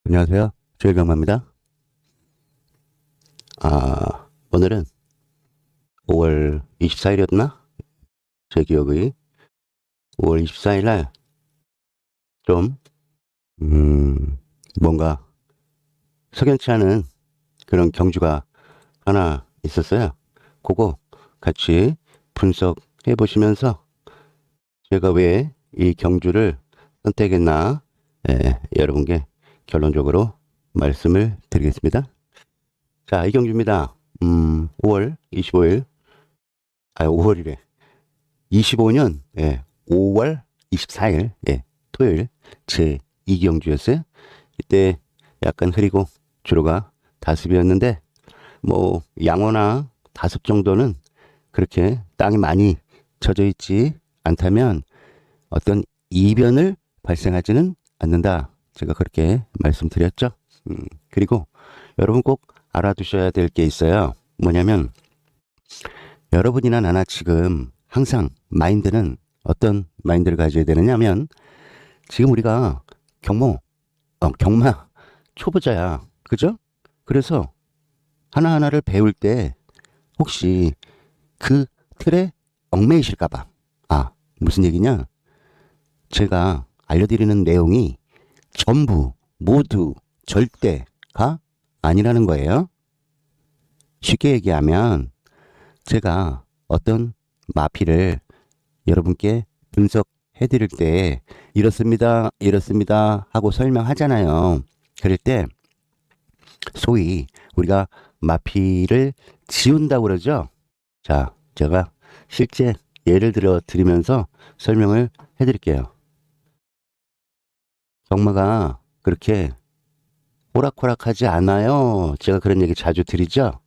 안녕하세요. 조일병마입니다. 오늘은 5월 24일이었나? 제 기억이 5월 24일 날 좀, 뭔가 석연치 않은 그런 경주가 하나 있었어요. 그거 같이 분석해 보시면서 제가 왜 이 경주를 선택했나, 여러분께 결론적으로 말씀을 드리겠습니다. 자, 이 경주입니다. 5월 25일, 5월이래. 25년, 5월 24일, 토요일, 제 2경주였어요. 이때 약간 흐리고 주로가 다습이었는데, 뭐, 양호나 다습 정도는 그렇게 땅이 많이 젖어 있지 않다면 어떤 이변을 발생하지는 않는다. 제가 그렇게 말씀드렸죠. 그리고 여러분 꼭 알아두셔야 될 게 있어요. 뭐냐면, 여러분이나 나나 지금 항상 마인드는 어떤 마인드를 가져야 되느냐면, 지금 우리가 경마 초보자야. 그죠? 그래서 하나하나를 배울 때 혹시 그 틀에 얽매이실까봐. 무슨 얘기냐? 제가 알려드리는 내용이 전부, 모두, 절대가 아니라는 거예요. 쉽게 얘기하면 제가 어떤 마피를 여러분께 분석해 드릴 때 이렇습니다, 이렇습니다 하고 설명하잖아요. 그럴 때 소위 우리가 마피를 지운다고 그러죠. 자, 제가 실제 예를 들어 드리면서 설명을 해 드릴게요. 경마가 그렇게 호락호락하지 않아요. 제가 그런 얘기 자주 드리죠.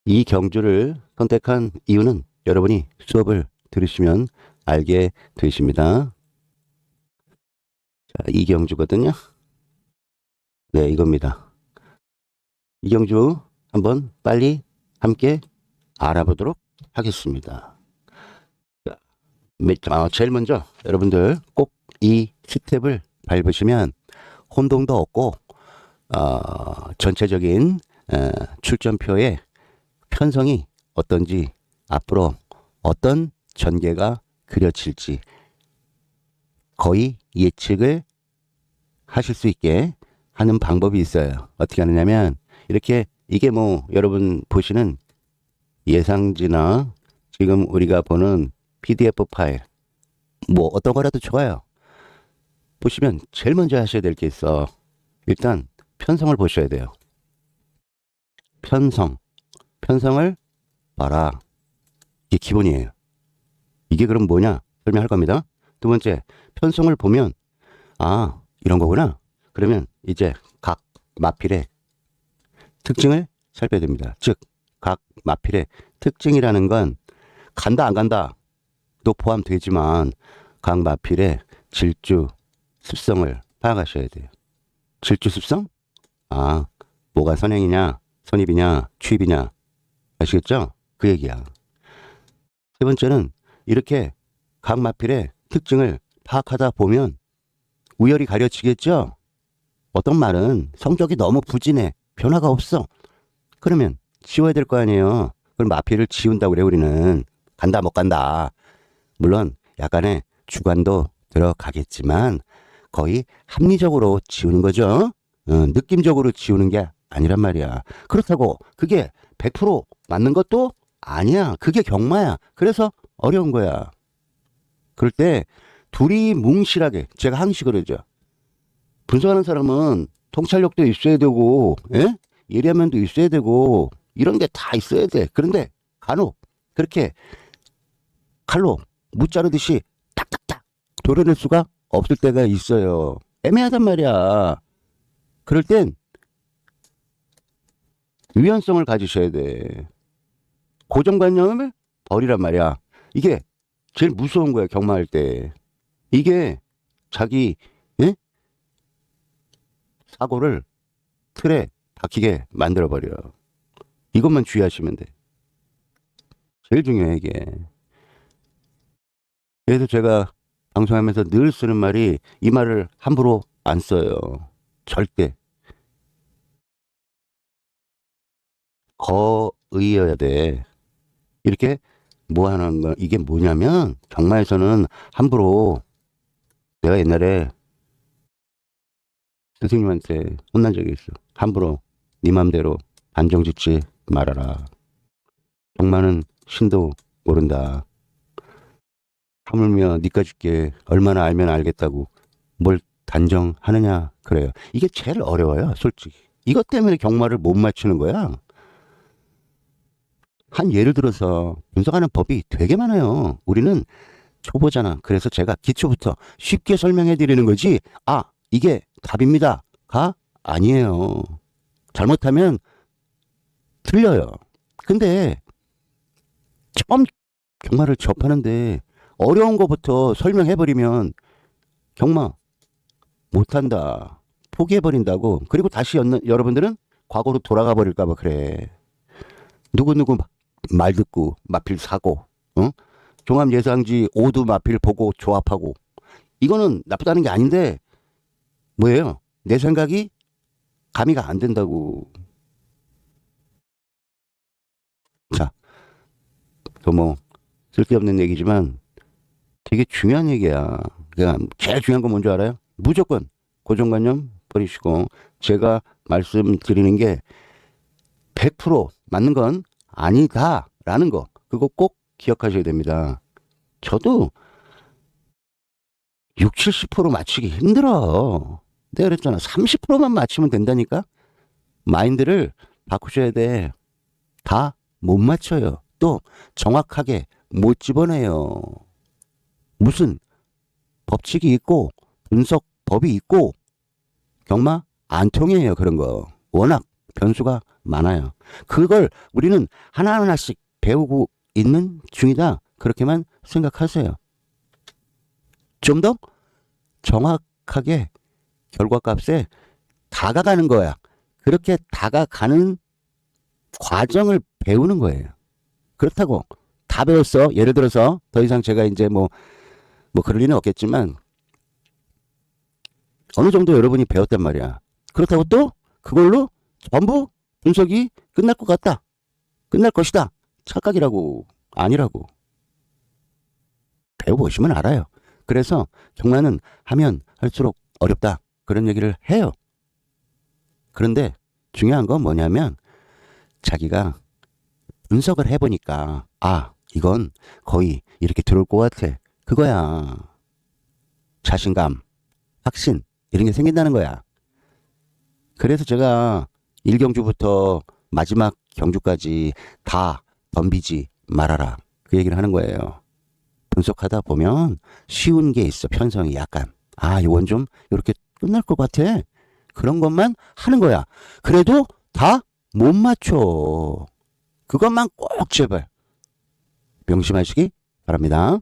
이 경주를 선택한 이유는 여러분이 수업을 들으시면 알게 되십니다. 자, 이 경주거든요. 네, 이겁니다. 이 경주 한번 빨리 함께 알아보도록 하겠습니다. 제일 먼저 여러분들 꼭 이 스텝을 밟으시면 혼동도 없고 전체적인 출전표에 편성이 어떤지, 앞으로 어떤 전개가 그려질지 거의 예측을 하실 수 있게 하는 방법이 있어요. 어떻게 하느냐면 이렇게, 이게 뭐 여러분 보시는 예상지나 지금 우리가 보는 PDF 파일, 뭐 어떤 거라도 좋아요. 보시면 제일 먼저 하셔야 될 게 있어. 일단 편성을 보셔야 돼요. 편성을 봐라. 이게 기본이에요. 이게 그럼 뭐냐 설명할 겁니다. 두 번째, 편성을 보면 이런 거구나. 그러면 이제 각 마필의 특징을 살펴야 됩니다. 즉, 각 마필의 특징이라는 건 간다 안 간다도 포함되지만 각 마필의 질주 습성을 파악하셔야 돼요. 질주 습성? 뭐가 선행이냐, 선입이냐, 추입이냐. 아시겠죠? 그 얘기야. 세 번째는 이렇게 각 마필의 특징을 파악하다 보면 우열이 가려지겠죠? 어떤 말은 성적이 너무 부진해. 변화가 없어. 그러면 지워야 될 거 아니에요. 그럼 마필을 지운다고 그래, 우리는. 간다, 못 간다. 물론 약간의 주관도 들어가겠지만 거의 합리적으로 지우는 거죠. 느낌적으로 지우는 게 아니란 말이야. 그렇다고 그게 100% 맞는 것도 아니야. 그게 경마야. 그래서 어려운 거야. 그럴 때 둘이 뭉실하게, 제가 항시 그러죠. 분석하는 사람은 통찰력도 있어야 되고, 예리한 면도 있어야 되고, 이런 게 다 있어야 돼. 그런데 간혹 그렇게 칼로 무 자르듯이 딱딱딱 도려낼 수가 없을 때가 있어요. 애매하단 말이야. 그럴 땐 유연성을 가지셔야 돼. 고정관념을 버리란 말이야. 이게 제일 무서운 거야, 경마할 때. 이게 자기 예? 사고를 틀에 박히게 만들어버려. 이것만 주의하시면 돼. 제일 중요해, 이게. 그래서 제가 방송하면서 늘 쓰는 말이 이 말을 함부로 안 써요. 절대. 거의여야 돼. 이렇게 뭐 하는 거, 이게 뭐냐면, 경마에서는 함부로 내가 옛날에 선생님한테 혼난 적이 있어. 함부로 네 맘대로 단정 짓지 말아라. 경마는 신도 모른다. 하물며 니까짓 게 얼마나 알면 알겠다고 뭘 단정하느냐 그래요. 이게 제일 어려워요, 솔직히. 이것 때문에 경마를 못 맞추는 거야. 한 예를 들어서 분석하는 법이 되게 많아요. 우리는 초보잖아. 그래서 제가 기초부터 쉽게 설명해 드리는 거지. 아, 이게 답입니다가 아니에요. 잘못하면 틀려요. 근데 처음 경마를 접하는데 어려운 거부터 설명해 버리면 경마 못한다. 포기해 버린다고. 그리고 다시 여러분들은 과거로 돌아가 버릴까 봐 그래. 누구누구 말 듣고 마필 사고, 어? 종합 예상지 5두 마필 보고 조합하고. 이거는 나쁘다는 게 아닌데 뭐예요? 내 생각이 가미가 안 된다고. 자, 또 뭐 쓸데없는 얘기지만 되게 중요한 얘기야. 그러니까 제일 중요한 건 뭔지 알아요? 무조건 고정관념 버리시고 제가 말씀드리는 게 100% 맞는 건 아니다라는 거. 그거 꼭 기억하셔야 됩니다. 저도 6, 70% 맞추기 힘들어. 내가 그랬잖아. 30%만 맞추면 된다니까? 마인드를 바꾸셔야 돼. 다 못 맞춰요. 또 정확하게 못 집어내요. 무슨 법칙이 있고 분석법이 있고 경마 안 통해요. 그런 거. 워낙 변수가 많아요. 그걸 우리는 하나하나씩 배우고 있는 중이다. 그렇게만 생각하세요. 좀 더 정확하게 결과값에 다가가는 거야. 그렇게 다가가는 과정을 배우는 거예요. 그렇다고 다 배웠어. 예를 들어서 더 이상 제가 이제 뭐 그럴 리는 없겠지만 어느 정도 여러분이 배웠단 말이야. 그렇다고 또 그걸로 전부 분석이 끝날 것 같다. 끝날 것이다. 착각이라고. 아니라고. 배워보시면 알아요. 그래서 경마는 하면 할수록 어렵다. 그런 얘기를 해요. 그런데 중요한 건 뭐냐면 자기가 분석을 해보니까 아, 이건 거의 이렇게 들어올 것 같아. 그거야. 자신감, 확신 이런 게 생긴다는 거야. 그래서 제가 1경주부터 마지막 경주까지 다 덤비지 말아라. 그 얘기를 하는 거예요. 분석하다 보면 쉬운 게 있어. 편성이 약간. 아, 이건 좀 이렇게 끝날 것 같아. 그런 것만 하는 거야. 그래도 다 못 맞춰. 그것만 꼭 제발 명심하시기 바랍니다.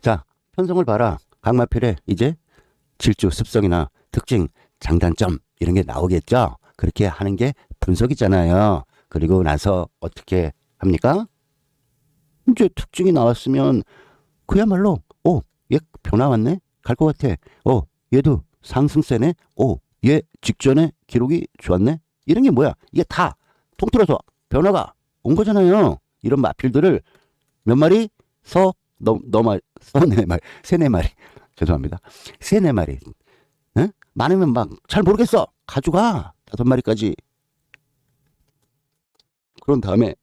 자, 편성을 봐라. 강마필에 이제 질주, 습성이나 특징, 장단점 이런 게 나오겠죠. 그렇게 하는 게 분석이잖아요. 그리고 나서 어떻게 합니까? 이제 특징이 나왔으면 그야말로 얘 변화 왔네? 갈 것 같아. 얘도 상승세네? 얘 직전에 기록이 좋았네? 이런 게 뭐야? 이게 다 통틀어서 변화가 온 거잖아요. 이런 마필들을 몇 마리? 세네 마리. 죄송합니다. 세네 마리. 응? 많으면 막 잘 모르겠어. 가져가. 5마리까지. 그런 다음에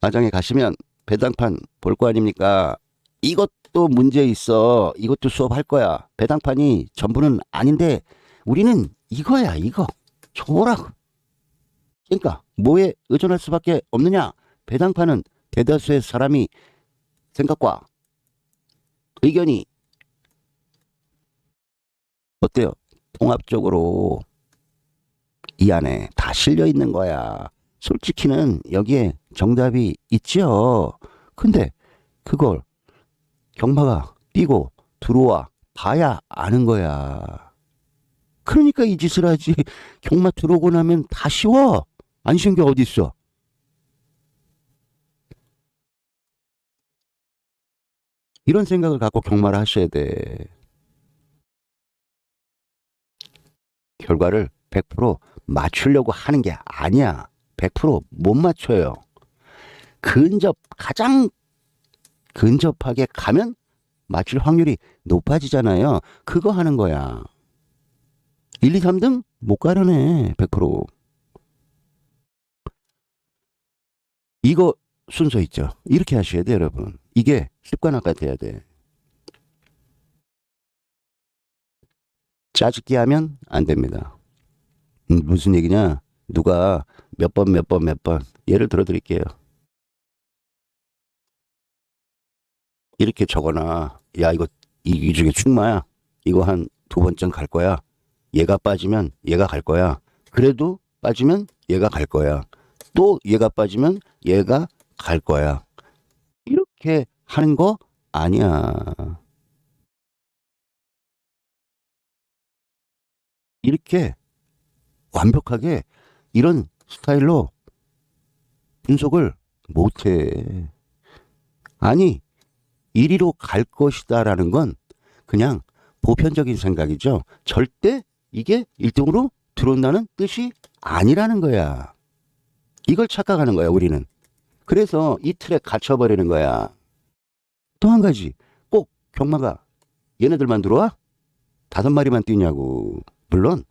마장에 가시면 배당판 볼 거 아닙니까? 이것도 문제 있어. 이것도 수업할 거야. 배당판이 전부는 아닌데 우리는 이거야, 이거. 줘보라고. 그러니까 뭐에 의존할 수밖에 없느냐? 배당판은 대다수의 사람이 생각과 의견이 어때요? 통합적으로 이 안에 다 실려 있는 거야. 솔직히는 여기에 정답이 있죠. 근데 그걸 경마가 뛰고 들어와 봐야 아는 거야. 그러니까 이 짓을 하지. 경마 들어오고 나면 다 쉬워. 안 쉬운 게 어디 있어? 이런 생각을 갖고 경마를 하셔야 돼. 결과를 100% 맞추려고 하는 게 아니야. 100%못 맞춰요. 가장 근접하게 가면 맞출 확률이 높아지잖아요. 그거 하는 거야. 1, 2, 3등 못 가려네. 100%. 이거 순서 있죠. 이렇게 하셔야 돼, 여러분. 이게 습관화가 돼야 돼. 짜집기 하면 안 됩니다. 무슨 얘기냐? 누가 몇 번, 예를 들어 드릴게요. 이렇게 적어놔. 야, 이 중에 충마야. 이거 한 2번쯤 갈 거야. 얘가 빠지면 얘가 갈 거야. 그래도 빠지면 얘가 갈 거야. 또 얘가 빠지면 얘가 갈 거야. 이렇게 하는 거 아니야. 이렇게 완벽하게 이런 스타일로 분석을 못해. 아니, 1위로 갈 것이다라는 건 그냥 보편적인 생각이죠. 절대 이게 1등으로 들어온다는 뜻이 아니라는 거야. 이걸 착각하는 거야, 우리는. 그래서 이 틀에 갇혀버리는 거야. 또 한 가지, 꼭 경마가 얘네들만 들어와? 5마리만 뛰냐고. 물론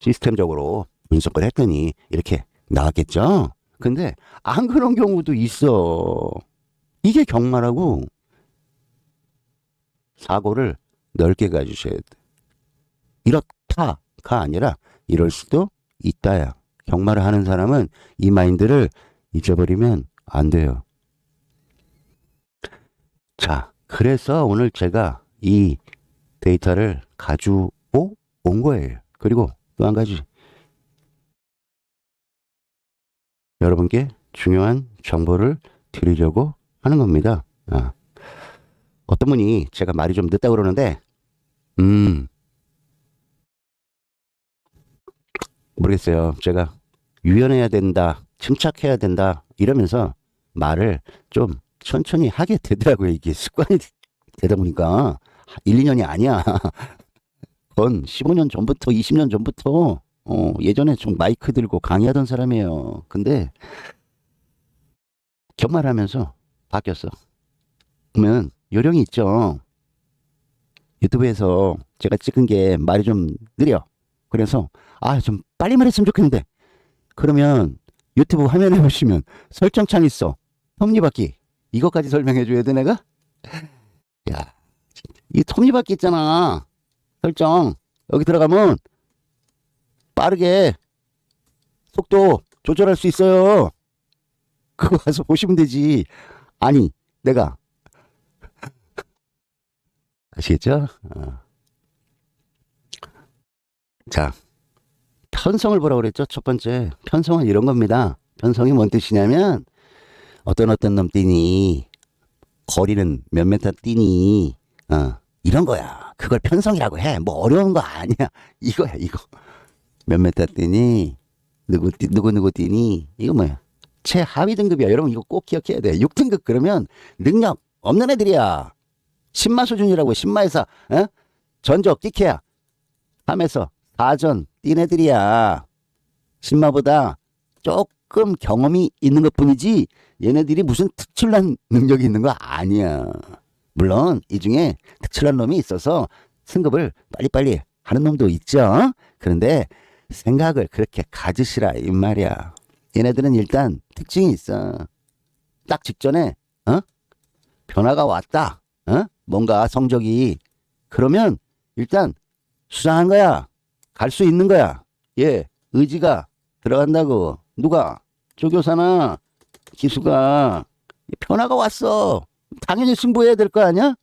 시스템적으로 분석을 했더니 이렇게 나왔겠죠. 근데 안 그런 경우도 있어. 이게 경마라고. 사고를 넓게 가주셔야 돼. 이렇다가 아니라 이럴 수도 있다야. 경마를 하는 사람은 이 마인드를 잊어버리면 안 돼요. 자, 그래서 오늘 제가 이 데이터를 가지고 온 거예요. 그리고 또 한 가지, 여러분께 중요한 정보를 드리려고 하는 겁니다. 어떤 분이 제가 말이 좀 늦다고 그러는데, 모르겠어요. 제가 유연해야 된다, 침착해야 된다, 이러면서 말을 좀 천천히 하게 되더라고요. 이게 습관이 되다 보니까 1, 2년이 아니야. 그건 15년 전부터, 20년 전부터, 예전에 좀 마이크 들고 강의하던 사람이에요. 근데 경마하면서 바뀌었어. 그러면 요령이 있죠. 유튜브에서 제가 찍은 게 말이 좀 느려. 그래서 좀 빨리 말했으면 좋겠는데. 그러면 유튜브 화면에 보시면 설정창 있어. 톱니바퀴. 이것까지 설명해 줘야 돼 내가? 야, 이 톱니바퀴 있잖아. 설정. 여기 들어가면 빠르게 속도 조절할 수 있어요. 그거 가서 보시면 되지. 아니, 내가 아시겠죠? 자, 편성을 보라고 그랬죠? 첫 번째, 편성은 이런 겁니다. 편성이 뭔 뜻이냐면, 어떤 놈 뛰니, 거리는 몇 메타 뛰니, 이런 거야. 그걸 편성이라고 해. 뭐 어려운 거 아니야. 이거야, 이거. 몇 메타 뛰니, 누구 뛰니, 이거 뭐야. 최하위 등급이야. 여러분 이거 꼭 기억해야 돼. 6등급 그러면 능력 없는 애들이야. 신마 수준이라고. 신마에서 전적 끼케야 3에서 4전 뛴 애들이야. 신마보다 조금 경험이 있는 것 뿐이지 얘네들이 무슨 특출난 능력이 있는 거 아니야. 물론 이 중에 특출난 놈이 있어서 승급을 빨리빨리 하는 놈도 있죠. 그런데 생각을 그렇게 가지시라 이 말이야. 얘네들은 일단 특징이 있어. 딱 직전에 변화가 왔다. 뭔가 성적이. 그러면 일단 수상한 거야. 갈 수 있는 거야. 의지가 들어간다고. 누가? 조교사나 기수가. 변화가 왔어. 당연히 승부해야 될 거 아니야?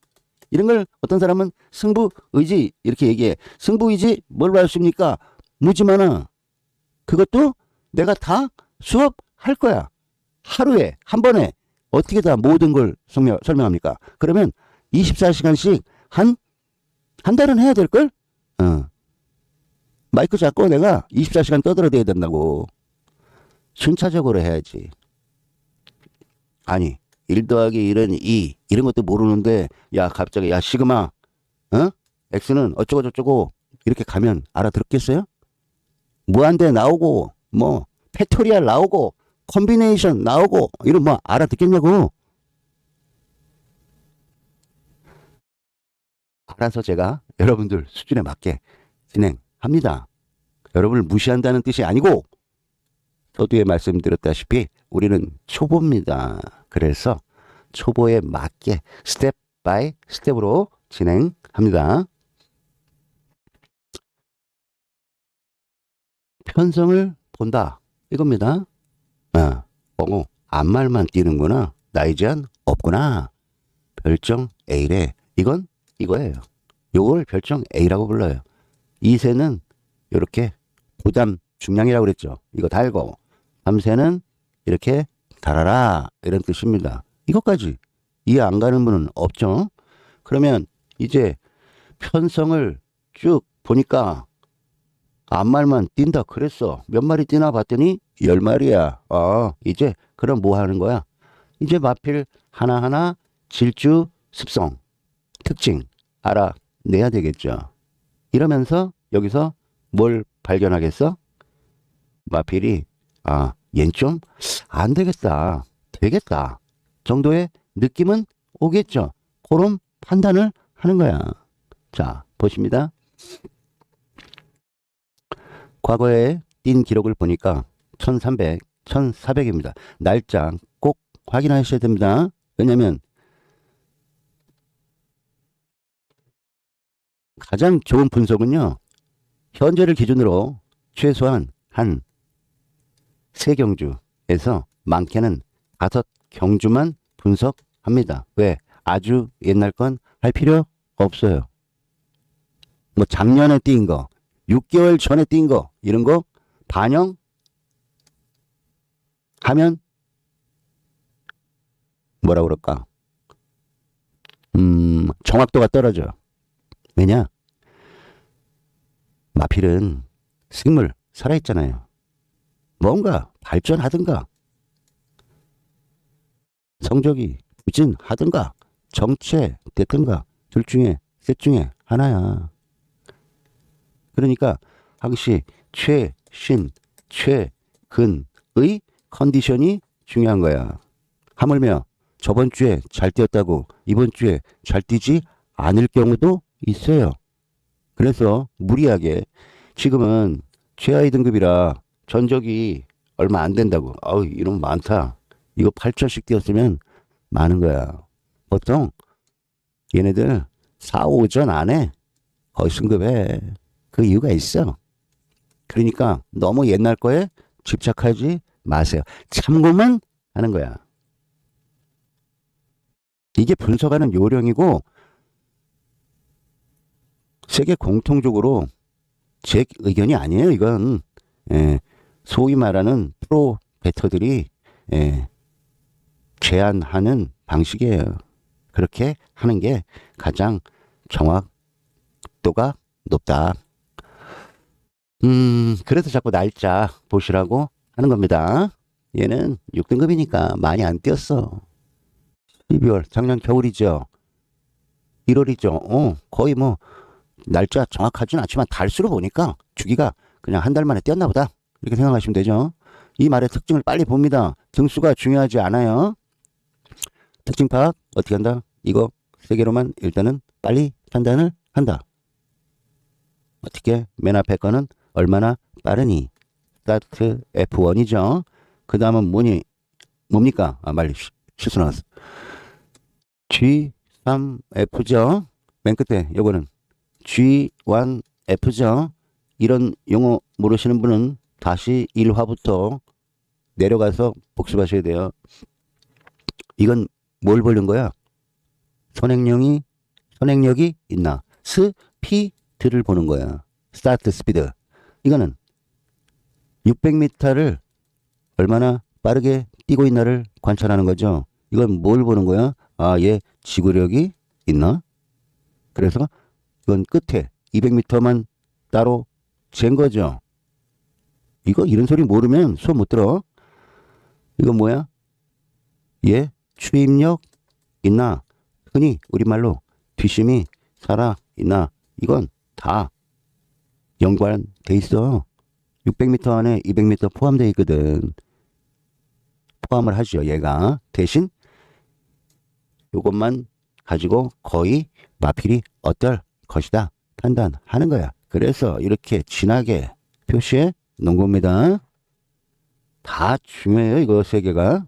이런 걸 어떤 사람은 승부 의지 이렇게 얘기해. 승부 의지 뭘로 하십니까? 무지 많아. 그것도 내가 다 수업할 거야. 하루에 한 번에 어떻게 다 모든 걸 설명합니까? 그러면 24시간씩 한 달은 해야 될걸? 마이크 잡고 내가 24시간 떠들어대야 된다고. 순차적으로 해야지. 아니, 1 더하기 1은 2 이런 것도 모르는데 야 갑자기 야 시그마 x는 어쩌고 저쩌고 이렇게 가면 알아들었겠어요? 무한대 나오고 뭐 팩토리얼 나오고 컴비네이션 나오고 이런 뭐 알아듣겠냐고. 알아서 제가 여러분들 수준에 맞게 진행합니다. 여러분을 무시한다는 뜻이 아니고 서두에 말씀드렸다시피 우리는 초보입니다. 그래서 초보에 맞게 스텝 바이 스텝으로 진행합니다. 편성을 본다 이겁니다. 앞말만 띄는구나. 나이 제한 없구나. 별정 A래. 이건 이거예요. 요걸 별정 A라고 불러요. 2세는 이렇게 부담 중량이라고 그랬죠. 이거 달고 3세는 이렇게 달아라 이런 뜻입니다. 이것까지 이해 안 가는 분은 없죠. 그러면 이제 편성을 쭉 보니까 앞말만 뛴다 그랬어. 몇 마리 뛰나 봤더니 10마리야. 이제 그럼 뭐 하는 거야? 이제 마필 하나하나 질주, 습성, 특징 알아내야 되겠죠. 이러면서 여기서 뭘 발견하겠어? 마필이 얜 좀 안 되겠다. 되겠다. 정도의 느낌은 오겠죠. 그런 판단을 하는 거야. 자, 보십니다. 과거에 뛴 기록을 보니까 1300, 1400입니다. 날짜 꼭 확인하셔야 됩니다. 왜냐면 가장 좋은 분석은요. 현재를 기준으로 최소한 한 3경주에서 많게는 5경주만 분석합니다. 왜? 아주 옛날 건 할 필요 없어요. 뭐 작년에 뛴 거, 6개월 전에 뛴 거 이런 거 반영하면 뭐라 그럴까? 정확도가 떨어져요. 왜냐? 마필은 생물 살아있잖아요. 뭔가 발전하든가 성적이 부진하든가 정체됐든가 둘 중에 셋 중에 하나야. 그러니까 항시 최신 최근의 컨디션이 중요한 거야. 하물며 저번 주에 잘 뛰었다고 이번 주에 잘 뛰지 않을 경우도 있어요. 그래서 무리하게 지금은 최하위 등급이라 전적이 얼마 안 된다고. 이런 많다. 이거 8천씩 뛰었으면 많은 거야. 보통 얘네들 4, 5전 안에 거의 승급해. 그 이유가 있어. 그러니까 너무 옛날 거에 집착하지 마세요. 참고만 하는 거야. 이게 분석하는 요령이고 세계 공통적으로 제 의견이 아니에요. 이건 소위 말하는 프로 배터들이 제안하는 방식이에요. 그렇게 하는 게 가장 정확도가 높다. 그래서 자꾸 날짜 보시라고 하는 겁니다. 얘는 6등급이니까 많이 안 뛰었어. 12월, 작년 겨울이죠. 1월이죠. 거의 뭐 날짜 정확하진 않지만 달수로 보니까 주기가 그냥 한 달 만에 뛰었나 보다. 이렇게 생각하시면 되죠. 이 말의 특징을 빨리 봅니다. 등수가 중요하지 않아요. 특징 파악 어떻게 한다? 이거 세 개로만 일단은 빨리 판단을 한다. 어떻게? 맨 앞에 거는 얼마나 빠르니? 스타트 F1이죠. 그 다음은 뭡니까? 말리 실수 나왔어. G3F죠. 맨 끝에 요거는 G1F죠. 이런 용어 모르시는 분은 다시 1화부터 내려가서 복습하셔야 돼요. 이건 뭘 보는 거야? 선행력이 있나? 스피드를 보는 거야. 스타트 스피드. 이거는 600m를 얼마나 빠르게 뛰고 있나를 관찰하는 거죠. 이건 뭘 보는 거야? 얘 지구력이 있나? 그래서 이건 끝에 200m만 따로 잰 거죠. 이런 소리 모르면 수업 못 들어. 이건 뭐야? 얘 추입력 있나? 흔히 우리말로 뒷심이 살아 있나? 이건 다 연관돼 있어. 600m 안에 200m 포함되어 있거든. 포함을 하죠, 얘가. 대신 이것만 가지고 거의 마필이 어떨 것이다 판단하는 거야. 그래서 이렇게 진하게 표시해 놓은 겁니다. 다 중요해요, 이거 세 개가.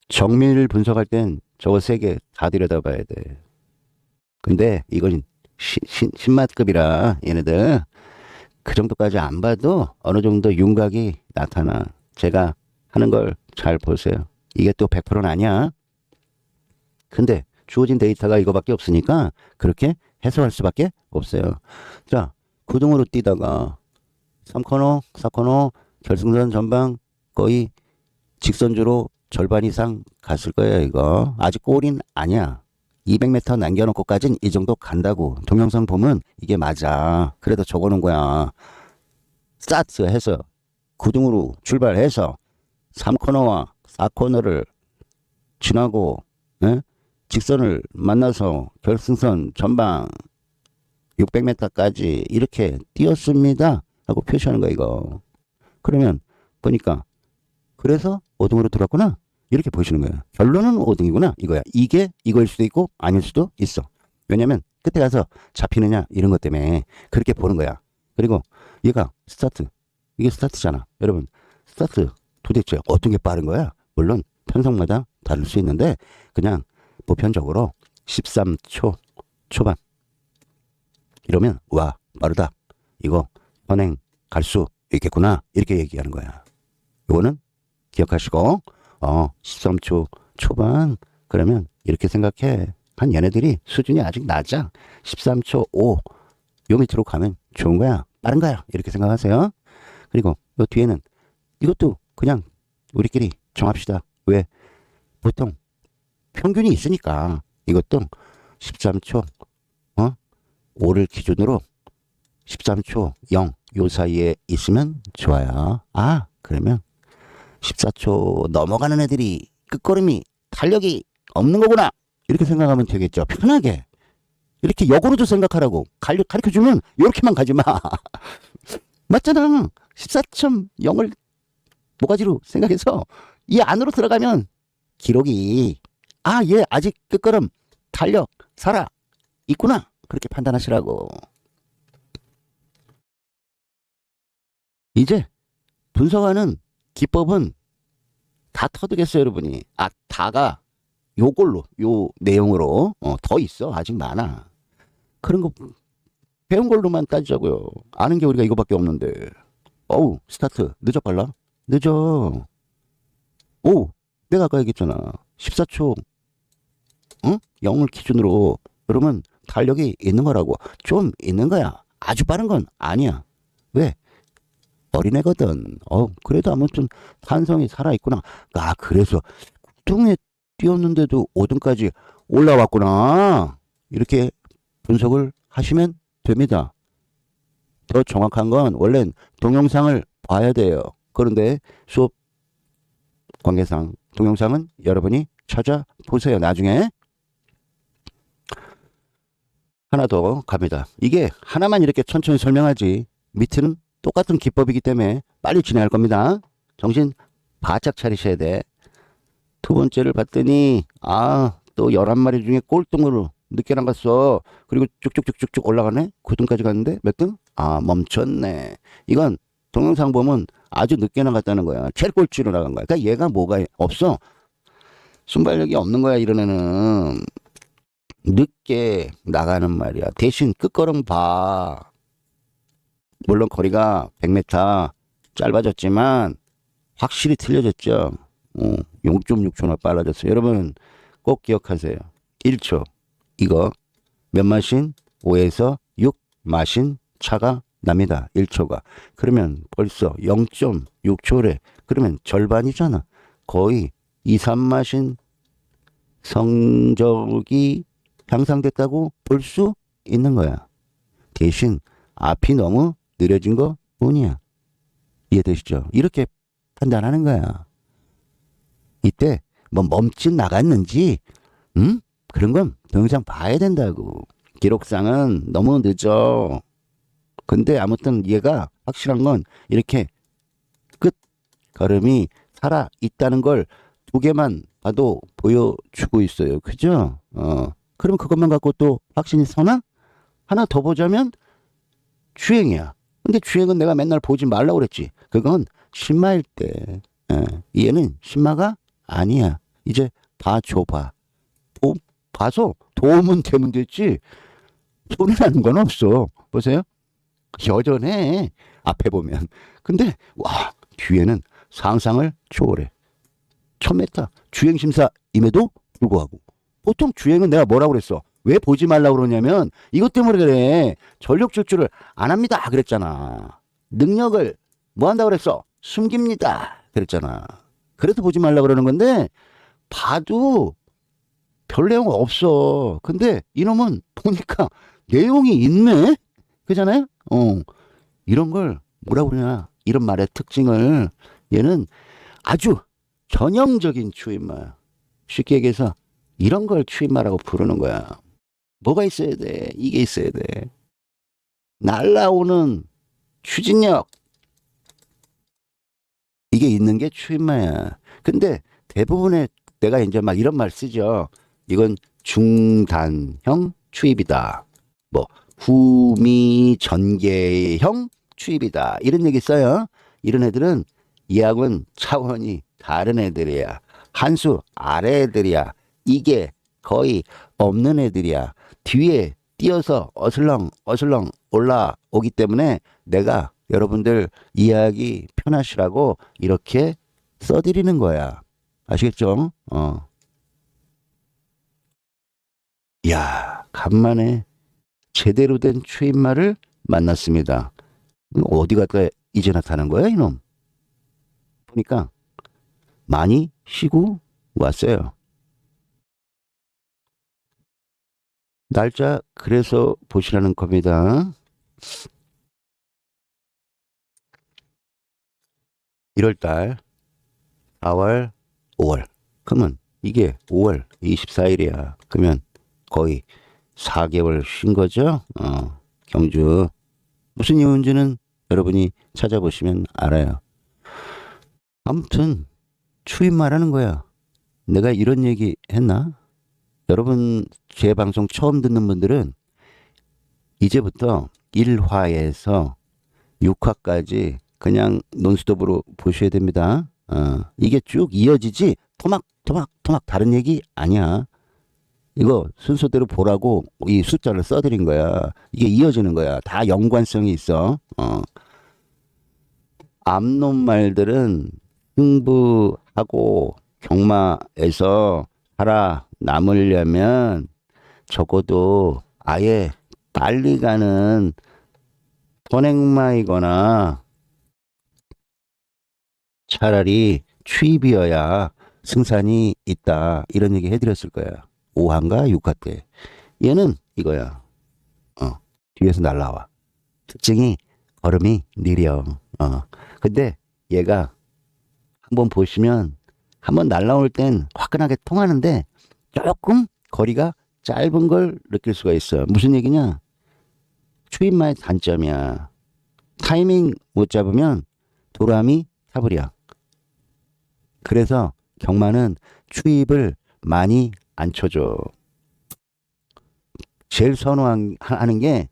정밀 분석할 땐 저거 세 개 다 들여다봐야 돼. 근데 이건 신맛급이라 얘네들 그 정도까지 안 봐도 어느 정도 윤곽이 나타나. 제가 하는 걸 잘 보세요. 이게 또 100%는 아니야. 근데 주어진 데이터가 이거밖에 없으니까 그렇게 해석할 수밖에 없어요. 자, 구등으로 뛰다가 3코너, 4코너 결승선 전방 거의 직선주로 절반 이상 갔을 거예요, 이거. 아직 골인 아니야. 200m 남겨놓고까진 이 정도 간다고. 동영상 보면 이게 맞아. 그래도 적어놓은 거야. 스타트 해서 구등으로 출발해서 3코너와 4코너를 지나고 직선을 만나서 결승선 전방 600m까지 이렇게 뛰었습니다 하고 표시하는 거야, 이거. 그러면 보니까 그래서 5등으로 들어왔구나 이렇게 보시는 거야. 결론은 5등이구나 이거야. 이게 이거일 수도 있고 아닐 수도 있어. 왜냐면 끝에 가서 잡히느냐 이런 것 때문에 그렇게 보는 거야. 그리고 얘가 스타트, 이게 스타트잖아. 여러분, 스타트 도대체 어떤 게 빠른 거야? 물론 편성마다 다를 수 있는데 그냥 보편적으로 13초 초반 이러면 와 빠르다, 이거 선행 갈 수 있겠구나 이렇게 얘기하는 거야. 이거는 기억하시고 13초 초반 그러면 이렇게 생각해. 한 얘네들이 수준이 아직 낮아. 13초 5 요 밑으로 가면 좋은 거야, 빠른 거야 이렇게 생각하세요. 그리고 요 뒤에는 이것도 그냥 우리끼리 정합시다. 왜? 보통 평균이 있으니까 이것도 13초 5를 기준으로 13초 0 요 사이에 있으면 좋아요. 그러면 14초 넘어가는 애들이 끝걸음이 탄력이 없는 거구나 이렇게 생각하면 되겠죠. 편하게 이렇게 역으로도 생각하라고 가르쳐주면 이렇게만 가지 마. 맞잖아. 14.0을 모가지로 생각해서 이 안으로 들어가면 기록이 얘 아직 끝걸음 탄력 살아 있구나 그렇게 판단하시라고. 이제 분석하는 기법은 다 터득했어요, 여러분이. 다가 요걸로 요 내용으로 더 있어. 아직 많아. 그런 거 배운 걸로만 따지자고요. 아는 게 우리가 이거밖에 없는데. 스타트 늦어 빨라? 늦어. 내가 아까 얘기했잖아. 14초 0을 기준으로 그러면 탄력이 있는 거라고. 좀 있는 거야. 아주 빠른 건 아니야. 왜? 어린애거든. 그래도 아무튼 탄성이 살아있구나. 그래서 구등에 뛰었는데도 5등까지 올라왔구나. 이렇게 분석을 하시면 됩니다. 더 정확한 건 원래는 동영상을 봐야 돼요. 그런데 수업 관계상 동영상은 여러분이 찾아보세요. 나중에. 하나 더 갑니다. 이게 하나만 이렇게 천천히 설명하지 밑에는 똑같은 기법이기 때문에 빨리 진행할 겁니다. 정신 바짝 차리셔야 돼. 두 번째를 봤더니 또 11마리 중에 꼴등으로 늦게 나갔어. 그리고 쭉쭉쭉쭉쭉 올라가네. 9등까지 갔는데 몇 등? 멈췄네. 이건 동영상 보면 아주 늦게 나갔다는 거야. 제일 꼴찌로 나간 거야. 그러니까 얘가 뭐가 없어. 순발력이 없는 거야, 이런 애는. 늦게 나가는 말이야. 대신 끝걸음 봐. 물론 거리가 100m 짧아졌지만 확실히 틀려졌죠. 0.6초나 빨라졌어요. 여러분 꼭 기억하세요. 1초 이거 몇 마신? 5에서 6 마신 차가 납니다. 1초가. 그러면 벌써 0.6초래. 그러면 절반이잖아. 거의 2, 3마신 성적이 향상됐다고 볼 수 있는 거야. 대신 앞이 너무 느려진 것 뿐이야. 이해되시죠? 이렇게 판단하는 거야. 이때 뭐 멈칫 나갔는지 그런 건 동영상 봐야 된다고. 기록상은 너무 늦어. 근데 아무튼 얘가 확실한 건 이렇게 끝 걸음이 살아 있다는 걸 두 개만 봐도 보여주고 있어요. 그죠? 그럼 그것만 갖고 또 확신이 서나? 하나 더 보자면 주행이야. 근데 주행은 내가 맨날 보지 말라고 그랬지. 그건 신마일 때. 얘는 신마가 아니야. 이제 봐줘봐. 봐서 도움은 되면 됐지. 손해 나는 건 없어. 보세요. 여전해. 앞에 보면. 근데 와 뒤에는 상상을 초월해. 1000m 주행심사임에도 불구하고. 보통 주행은 내가 뭐라고 그랬어? 왜 보지 말라고 그러냐면 이것 때문에 그래. 전력 질주를 안 합니다 그랬잖아. 능력을 뭐 한다고 그랬어? 숨깁니다 그랬잖아. 그래서 보지 말라고 그러는 건데 봐도 별 내용 없어. 근데 이놈은 보니까 내용이 있네? 그잖아요? 이런 걸 뭐라고 그러냐. 이런 말의 특징을 얘는 아주 전형적인 추임말. 쉽게 얘기해서 이런 걸 추임말하고 부르는 거야. 뭐가 있어야 돼? 이게 있어야 돼. 날라오는 추진력. 이게 있는 게 추임말이야. 근데 대부분의 내가 이제 막 이런 말 쓰죠. 이건 중단형 추입이다. 뭐 후미 전개형 추입이다. 이런 얘기 써요. 이런 애들은 얘하고는 차원이 다른 애들이야. 한 수 아래 애들이야. 이게 거의 없는 애들이야. 뒤에 뛰어서 어슬렁 올라오기 때문에 내가 여러분들 이해하기 편하시라고 이렇게 써드리는 거야. 아시겠죠? 야, 간만에 제대로 된 추임말을 만났습니다. 어디 갔다 이제 나타난 거야, 이놈? 보니까 많이 쉬고 왔어요. 날짜 그래서 보시라는 겁니다. 1월달, 4월, 5월. 그러면 이게 5월 24일이야. 그러면 거의 4개월 쉰 거죠. 경주. 무슨 이유인지는 여러분이 찾아보시면 알아요. 아무튼 추임 말하는 거야. 내가 이런 얘기 했나? 여러분 제 방송 처음 듣는 분들은 이제부터 1화에서 6화까지 그냥 논스톱으로 보셔야 됩니다. 이게 쭉 이어지지 토막 다른 얘기 아니야. 이거 순서대로 보라고 이 숫자를 써드린 거야. 이게 이어지는 거야. 다 연관성이 있어. 앞놈 말들은 승부하고 경마에서 살아남으려면 적어도 아예 빨리 가는 선행마이거나 차라리 추입이어야 승산이 있다. 이런 얘기 해드렸을 거야. 5화인가 6화 때. 얘는 이거야. 뒤에서 날라와. 특징이 걸음이 느려. 근데 얘가 한번 보시면 한번 날라올 땐 화끈하게 통하는데 조금 거리가 짧은 걸 느낄 수가 있어요. 무슨 얘기냐? 추임마의 단점이야. 타이밍 못 잡으면 도람이 타버려. 그래서 경마는 추입을 많이 안 쳐줘. 제일 선호하는 게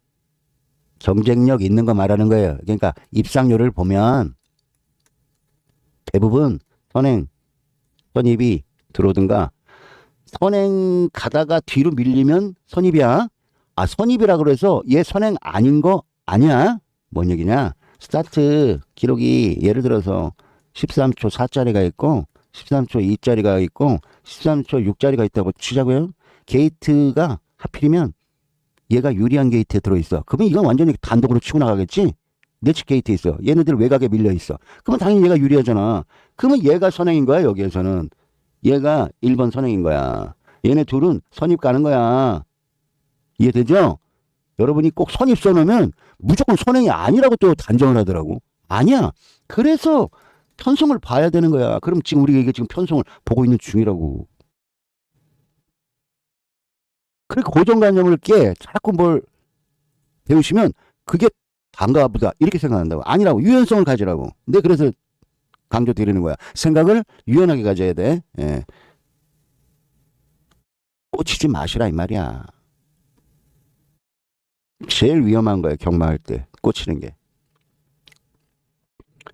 경쟁력 있는 거 말하는 거예요. 그러니까 입상률을 보면 대부분 선입이 들어오든가 선행 가다가 뒤로 밀리면 선입이야. 선입이라 그래서 얘 선행 아닌 거 아니야. 뭔 얘기냐? 스타트 기록이 예를 들어서 13초 4짜리가 있고 13초 2짜리가 있고 13초 6짜리가 있다고 치자고요. 게이트가 하필이면 얘가 유리한 게이트에 들어있어. 그러면 이건 완전히 단독으로 치고 나가겠지? 내측 게이트에 있어. 얘네들 외곽에 밀려있어. 그러면 당연히 얘가 유리하잖아. 그러면 얘가 선행인 거야. 여기에서는. 얘가 1번 선행인 거야. 얘네 둘은 선입 가는 거야. 이해되죠? 여러분이 꼭 선입 써놓으면 무조건 선행이 아니라고 또 단정을 하더라고. 아니야. 그래서 편성을 봐야 되는 거야. 그럼 지금 우리가 이게 지금 편성을 보고 있는 중이라고. 그러니까 고정관념을 깨 자꾸 뭘 배우시면 그게 단가 보다 이렇게 생각한다고. 아니라고. 유연성을 가지라고. 근데 그래서 강조드리는 거야. 생각을 유연하게 가져야 돼. 예. 꽂히지 마시라 이 말이야. 제일 위험한 거예요. 경마할 때 꽂히는 게.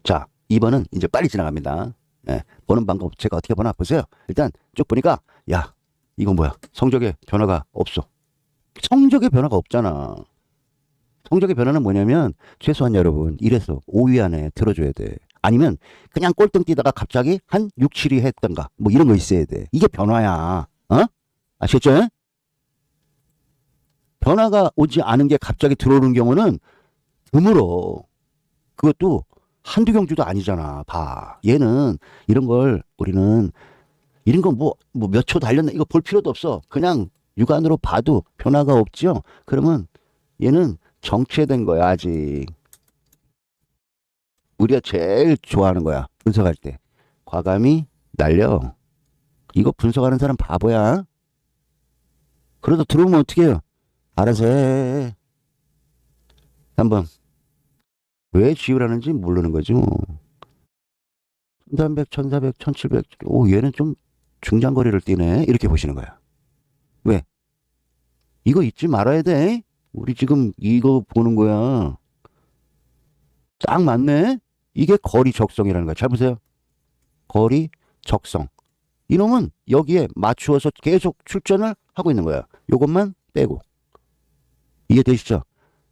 자, 2번은 이제 빨리 지나갑니다. 예, 보는 방법 제가 어떻게 보나 보세요. 일단 쭉 보니까 야 이건 뭐야? 성적에 변화가 없어. 성적에 변화가 없잖아. 성적의 변화는 뭐냐면 최소한 여러분 1에서 5위 안에 들어줘야 돼. 아니면 그냥 꼴등 뛰다가 갑자기 한 6, 7위 했던가 뭐 이런 거 있어야 돼. 이게 변화야. 어? 아시겠죠? 변화가 오지 않은 게 갑자기 들어오는 경우는 드물어. 그것도 한두 경주도 아니잖아. 봐. 얘는 이런 걸 우리는 이런 거 뭐 몇 초 달렸나 이거 볼 필요도 없어. 그냥 육안으로 봐도 변화가 없죠. 그러면 얘는 정체된 거야 아직. 우리가 제일 좋아하는 거야 분석할 때. 과감히 날려. 이거 분석하는 사람 바보야. 그래도 들어오면 어떻게 해요? 알아서 해. 한번 왜 지우라는지 모르는 거지 뭐. 1300, 1400, 1700. 오 얘는 좀 중장거리를 뛰네. 이렇게 보시는 거야. 왜? 이거 잊지 말아야 돼. 우리 지금 이거 보는 거야. 딱 맞네. 이게 거리 적성이라는 거야. 잘 보세요. 거리 적성. 이놈은 여기에 맞추어서 계속 출전을 하고 있는 거야. 요것만 빼고. 이해되시죠?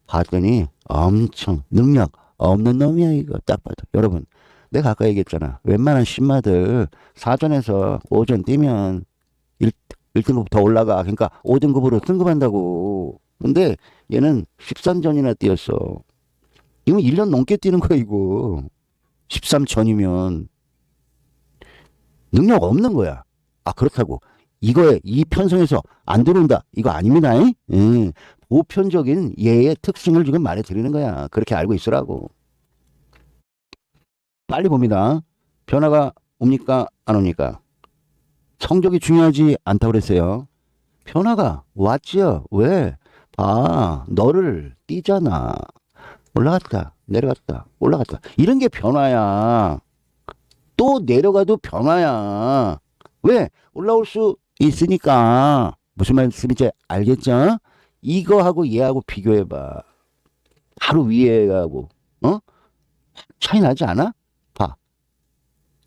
봤더니 엄청 능력 없는 놈이야 이거 딱 봐도. 여러분 내가 아까 얘기했잖아. 웬만한 신마들 사전에서 오전 뛰면 1등급 더 올라가. 그러니까 5등급으로 등급한다고. 근데 얘는 13전이나 뛰었어. 이건 1년 넘게 뛰는 거야 이거. 13전이면 능력 없는 거야. 아 그렇다고 이거에 이 편성에서 안 들어온다 이거 아닙니다. 보편적인 얘의 특징을 지금 말해드리는 거야. 그렇게 알고 있으라고. 빨리 봅니다. 변화가 옵니까 안 옵니까? 성적이 중요하지 않다고 그랬어요. 변화가 왔지요. 왜? 봐 너를 뛰잖아. 올라갔다 내려갔다 올라갔다 이런 게 변화야. 또 내려가도 변화야. 왜? 올라올 수 있으니까. 무슨 말씀인지 알겠죠? 이거하고 얘하고 비교해봐. 바로 위에하고 어? 차이 나지 않아? 봐.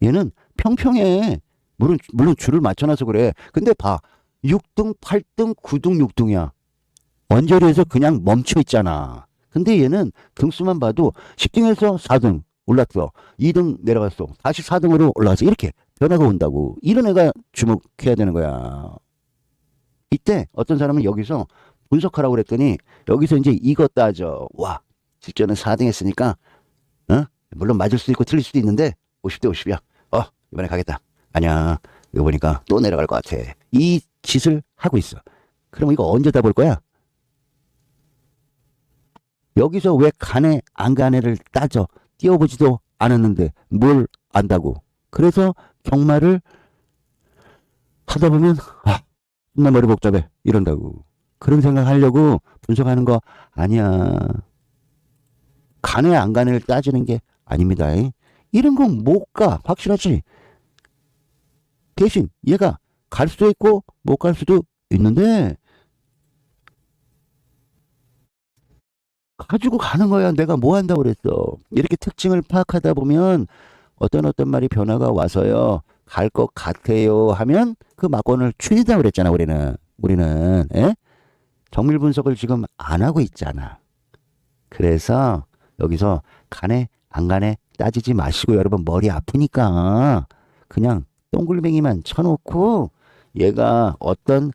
얘는 평평해. 물론 줄을 맞춰놔서 그래. 근데 봐. 6등, 8등, 9등, 6등이야. 원저리에서 그냥 멈춰 있잖아. 근데 얘는 등수만 봐도 10등에서 4등 올랐어. 2등 내려갔어. 다시 4등으로 올라갔어. 이렇게 변화가 온다고. 이런 애가 주목해야 되는 거야. 이때 어떤 사람은 여기서 분석하라고 그랬더니 여기서 이제 이거 따져. 와, 직전에 4등 했으니까 어? 물론 맞을 수도 있고 틀릴 수도 있는데 50대 50이야. 이번에 가겠다. 아니야. 이거 보니까 또 내려갈 것 같아. 이 짓을 하고 있어. 그럼 이거 언제 다 볼 거야? 여기서 왜 가네 안 가네를 따져. 뛰어보지도 않았는데 뭘 안다고. 그래서 경마를 하다 보면 나 머리 복잡해 이런다고. 그런 생각하려고 분석하는 거 아니야. 가네 안 가네를 따지는 게 아닙니다. 이런 건 못 가. 확실하지. 대신 얘가 갈 수도 있고 못 갈 수도 있는데 가지고 가는 거야. 내가 뭐 한다고 그랬어. 이렇게 특징을 파악하다 보면 어떤 말이 변화가 와서요. 갈 것 같아요 하면 그 막권을 추리다 그랬잖아. 우리는 정밀 분석을 지금 안 하고 있잖아. 그래서 여기서 가네 안 가네 따지지 마시고 여러분 머리 아프니까 그냥 동글뱅이만 쳐놓고 얘가 어떤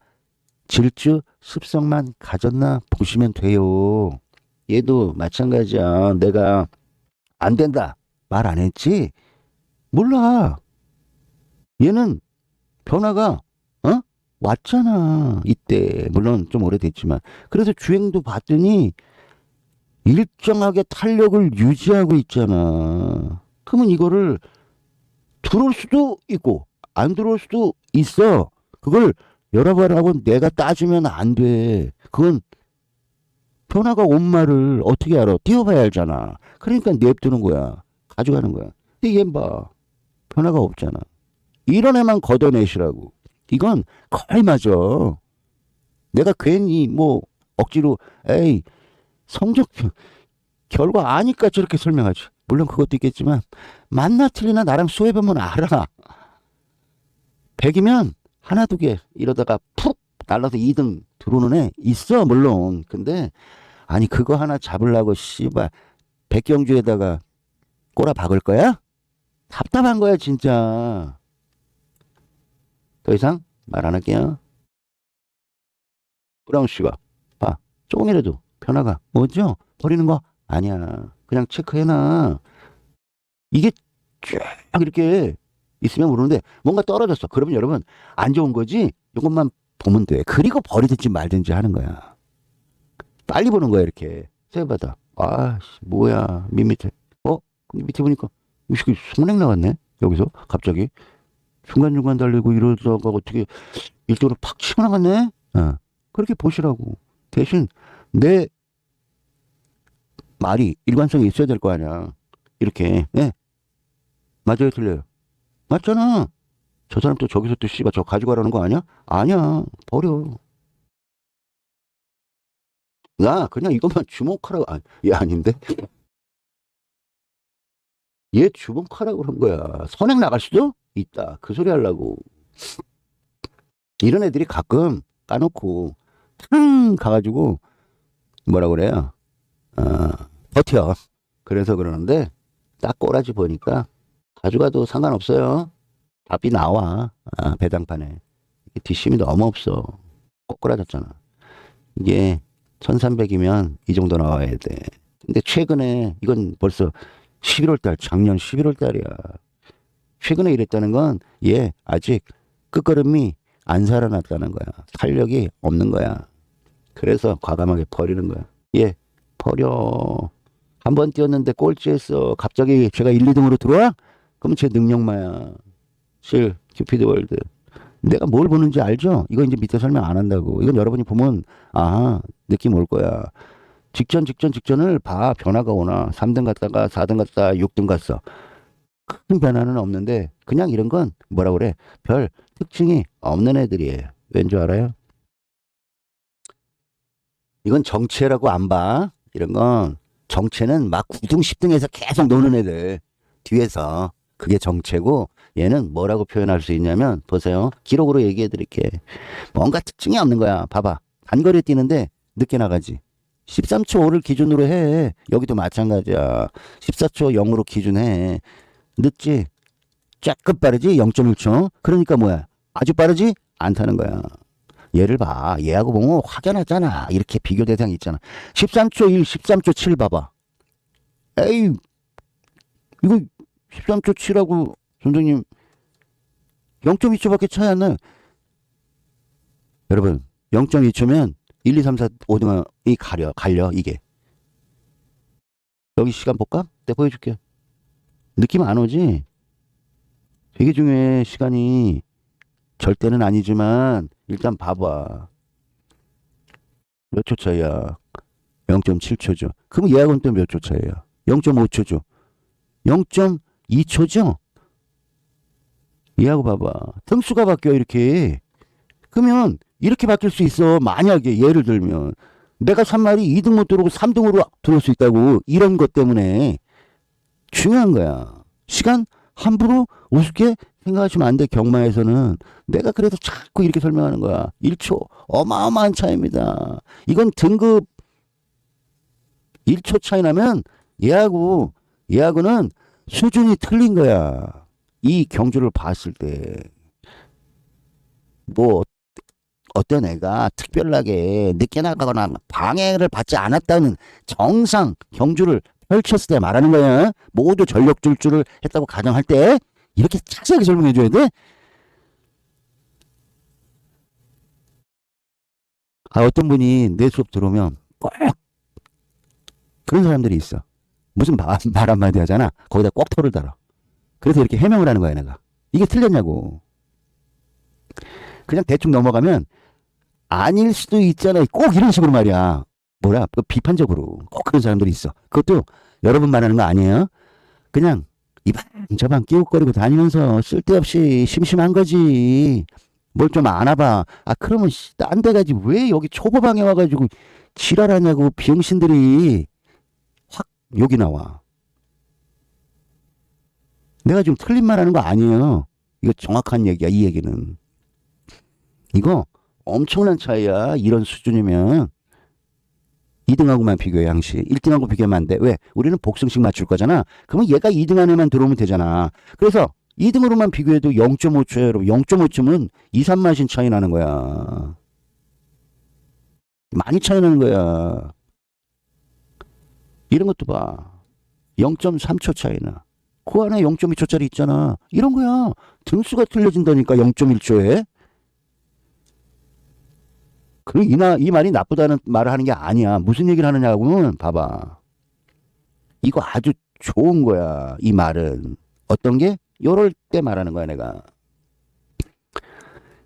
질주 습성만 가졌나 보시면 돼요. 얘도 마찬가지야. 내가 안 된다 말 안 했지? 몰라. 얘는 변화가 왔잖아. 이때 물론 좀 오래됐지만 그래서 주행도 봤더니 일정하게 탄력을 유지하고 있잖아. 그러면 이거를 들어올 수도 있고 안 들어올 수도 있어. 그걸 여러분하고 내가 따지면 안 돼. 그건 변화가 온 말을 어떻게 알아? 띄워봐야 알잖아. 그러니까 냅두는 거야. 가져가는 거야. 근데 얘 봐. 변화가 없잖아. 이런 애만 걷어내시라고. 이건 거의 맞아. 내가 괜히 뭐 억지로 에이 성적 결과 아니까 저렇게 설명하지. 물론 그것도 있겠지만 맞나 틀리나 나랑 수해보면 알아. 100이면 하나 두 개 이러다가 푹 날라서 2등 들어오는 애 있어 물론. 근데 아니 그거 하나 잡으려고 씨발 백경주에다가 꼬라 박을 거야? 답답한 거야 진짜. 더 이상 말 안 할게요. 브라운 씨가 봐. 조금이라도 변화가 뭐죠? 버리는 거 아니야. 그냥 체크해놔. 이게 쫙 이렇게 있으면 모르는데 뭔가 떨어졌어. 그러면 여러분 안 좋은 거지. 이것만 보면 돼. 그리고 버리든지 말든지 하는 거야. 빨리 보는 거야 이렇게. 세받아. 아 뭐야 밋밋해. 근데 밑에 보니까 이 새끼 성냉 나왔네. 여기서 갑자기 중간중간 달리고 이러다가 어떻게 일도로 팍 치고 나갔네. 그렇게 보시라고. 대신 내 말이 일관성이 있어야 될 거 아니야. 이렇게. 예. 맞아요, 틀려요. 맞잖아. 저 사람 또 저기서 또 씨발 저 가져가라는 거 아니야? 아니야. 버려. 나 그냥 이것만 주목하라고. 얘 아닌데? 얘 주목하라고 그런 거야. 선행 나갈 수도 있다. 그 소리 하려고. 이런 애들이 가끔 까놓고 탕 가가지고 뭐라 그래요? 버텨. 그래서 그러는데 딱 꼬라지 보니까 가져가도 상관없어요. 답이 나와. 배당판에. 뒷심이 너무 없어. 꼬꾸라졌잖아. 이게 1300이면 이 정도 나와야 돼. 근데 최근에 이건 벌써 11월 달, 작년 11월 달이야. 최근에 이랬다는 건 얘 아직 끝걸음이 안 살아났다는 거야. 탄력이 없는 거야. 그래서 과감하게 버리는 거야. 얘 버려. 한 번 뛰었는데 꼴찌했어. 갑자기 제가 1, 2등으로 들어와? 그럼 제 능력마야. 실, 큐피드 월드. 내가 뭘 보는지 알죠? 이거 이제 밑에 설명 안 한다고. 이건 여러분이 보면, 느낌 올 거야. 직전을 봐. 변화가 오나. 3등 갔다가 4등 갔다가 6등 갔어. 큰 변화는 없는데, 그냥 이런 건 뭐라 그래? 별 특징이 없는 애들이에요. 왠 줄 알아요? 이건 정체라고 안 봐. 이런 건 정체는 막 9등, 10등에서 계속 노는 애들. 뒤에서. 그게 정체고 얘는 뭐라고 표현할 수 있냐면 보세요. 기록으로 얘기해 드릴게. 뭔가 특징이 없는 거야. 봐봐. 단거리 뛰는데 늦게 나가지. 13초 5를 기준으로 해. 여기도 마찬가지야. 14초 0으로 기준해. 늦지? 조금 빠르지? 0.1초. 그러니까 뭐야? 아주 빠르지? 않다는 거야. 얘를 봐. 얘하고 보면 확연하잖아. 이렇게 비교 대상 있잖아. 13초 1, 13초 7 봐봐. 에이, 이거 13초 7하고 선생님 0.2초밖에 차이 안 나요. 여러분 0.2초면 1, 2, 3, 4, 5등이 갈려 이게. 여기 시간 볼까? 내가 보여줄게. 느낌 안 오지? 되게 중요해. 시간이 절대는 아니지만 일단 봐봐. 몇 초 차이야? 0.7초죠. 그럼 얘하고는 또 몇 초 차이야? 0.5초죠. 0.2초죠? 얘하고 봐봐. 등수가 바뀌어 이렇게. 그러면 이렇게 바뀔 수 있어. 만약에 예를 들면 내가 3마리 2등 못 들어오고 3등으로 들어올 수 있다고. 이런 것 때문에 중요한 거야. 시간 함부로 우습게 생각하시면 안 돼. 경마에서는. 내가 그래서 자꾸 이렇게 설명하는 거야. 1초 어마어마한 차이입니다. 이건 등급 1초 차이 나면 얘하고는 수준이 틀린 거야. 이 경주를 봤을 때. 뭐 어떤 애가 특별하게 늦게 나가거나 방해를 받지 않았다는 정상 경주를 펼쳤을 때 말하는 거야. 모두 전력 질주를 했다고 가정할 때 이렇게 자세하게 설명해 줘야 돼. 어떤 분이 내 수업 들어오면 꼭 그런 사람들이 있어. 무슨 말 한마디 하잖아. 거기다 꼭 토를 달아. 그래서 이렇게 해명을 하는 거야, 내가. 이게 틀렸냐고. 그냥 대충 넘어가면 아닐 수도 있잖아. 꼭 이런 식으로 말이야. 뭐야? 그 비판적으로. 꼭 그런 사람들이 있어. 그것도 여러분 말하는 거 아니에요? 그냥 이방저방 끼웃거리고 다니면서 쓸데없이 심심한 거지. 뭘 좀 아나봐. 아, 그러면 딴 데 가지. 왜 여기 초보방에 와가지고 지랄하냐고, 비용신들이. 확 욕이 나와. 내가 지금 틀린 말 하는 거 아니에요. 이거 정확한 얘기야, 이 얘기는. 이거 엄청난 차이야. 이런 수준이면. 2등하고만 비교해, 양씨. 1등하고 비교하면 안 돼. 왜? 우리는 복승식 맞출 거잖아. 그러면 얘가 2등 안에만 들어오면 되잖아. 그래서 2등으로만 비교해도 0.5초야, 여러분. 0.5초면 2, 3마신 차이 나는 거야. 많이 차이 나는 거야. 이런 것도 봐. 0.3초 차이나. 그 안에 0.2초짜리 있잖아. 이런 거야. 등수가 틀려진다니까, 0.1초에. 이 말이 나쁘다는 말을 하는 게 아니야. 무슨 얘기를 하느냐고는 봐봐. 이거 아주 좋은 거야. 이 말은. 어떤 게? 요럴 때 말하는 거야, 내가.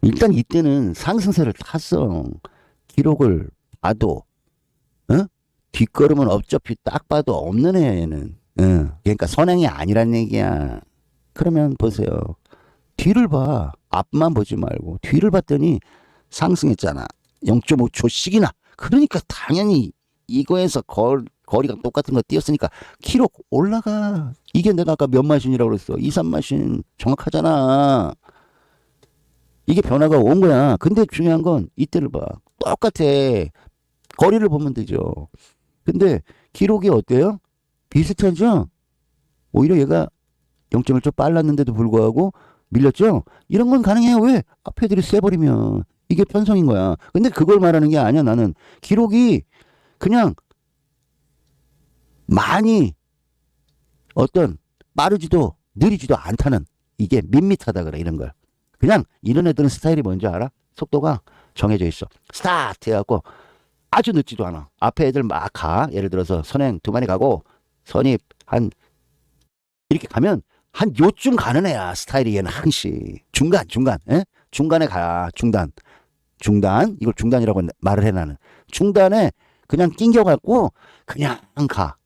일단 이때는 상승세를 탔어. 기록을 봐도, 어? 뒷걸음은 어차피 딱 봐도 없는 애는. 그러니까 선행이 아니란 얘기야. 그러면 보세요. 뒤를 봐. 앞만 보지 말고. 뒤를 봤더니 상승했잖아. 0.5초씩이나. 그러니까 당연히 이거에서 거리가 똑같은 거 띄었으니까 기록 올라가. 이게 내가 아까 몇 마신이라고 그랬어. 2, 3마신 정확하잖아. 이게 변화가 온 거야. 근데 중요한 건 이때를 봐. 똑같아. 거리를 보면 되죠. 근데 기록이 어때요? 비슷하죠? 오히려 얘가 0.1초 빨랐는데도 불구하고 밀렸죠? 이런 건 가능해요. 왜? 앞에 애들이 세버리면. 이게 편성인 거야. 근데 그걸 말하는 게 아니야. 나는 기록이 그냥 많이 어떤 빠르지도 느리지도 않다는, 이게 밋밋하다 그래. 이런 걸. 그냥 이런 애들은 스타일이 뭔지 알아? 속도가 정해져 있어. 스타트 해갖고 아주 늦지도 않아. 앞에 애들 막 가. 예를 들어서 선행 2마리 가고 선입 한 이렇게 가면 한 요쯤 가는 애야. 스타일이 얘는 항시. 중간. 에? 중간에 가. 중단. 이걸 중단이라고 말을 해, 나는. 중단에 그냥 낑겨갖고 그냥 가.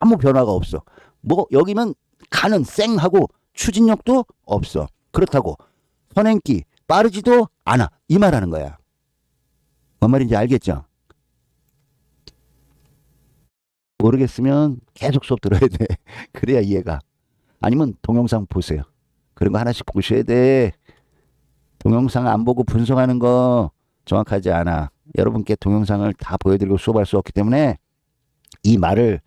아무 변화가 없어. 뭐 여기면 가는 쌩하고 추진력도 없어. 그렇다고 선행기 빠르지도 않아. 이 말하는 거야. 뭔 말인지 알겠죠? 모르겠으면 계속 수업 들어야 돼. 그래야 이해가. 아니면 동영상 보세요. 그런 거 하나씩 보셔야 돼. 동영상 안 보고 분석하는 거 정확하지 않아. 여러분께 동영상을 다 보여드리고 수업할 수 없기 때문에 이 말을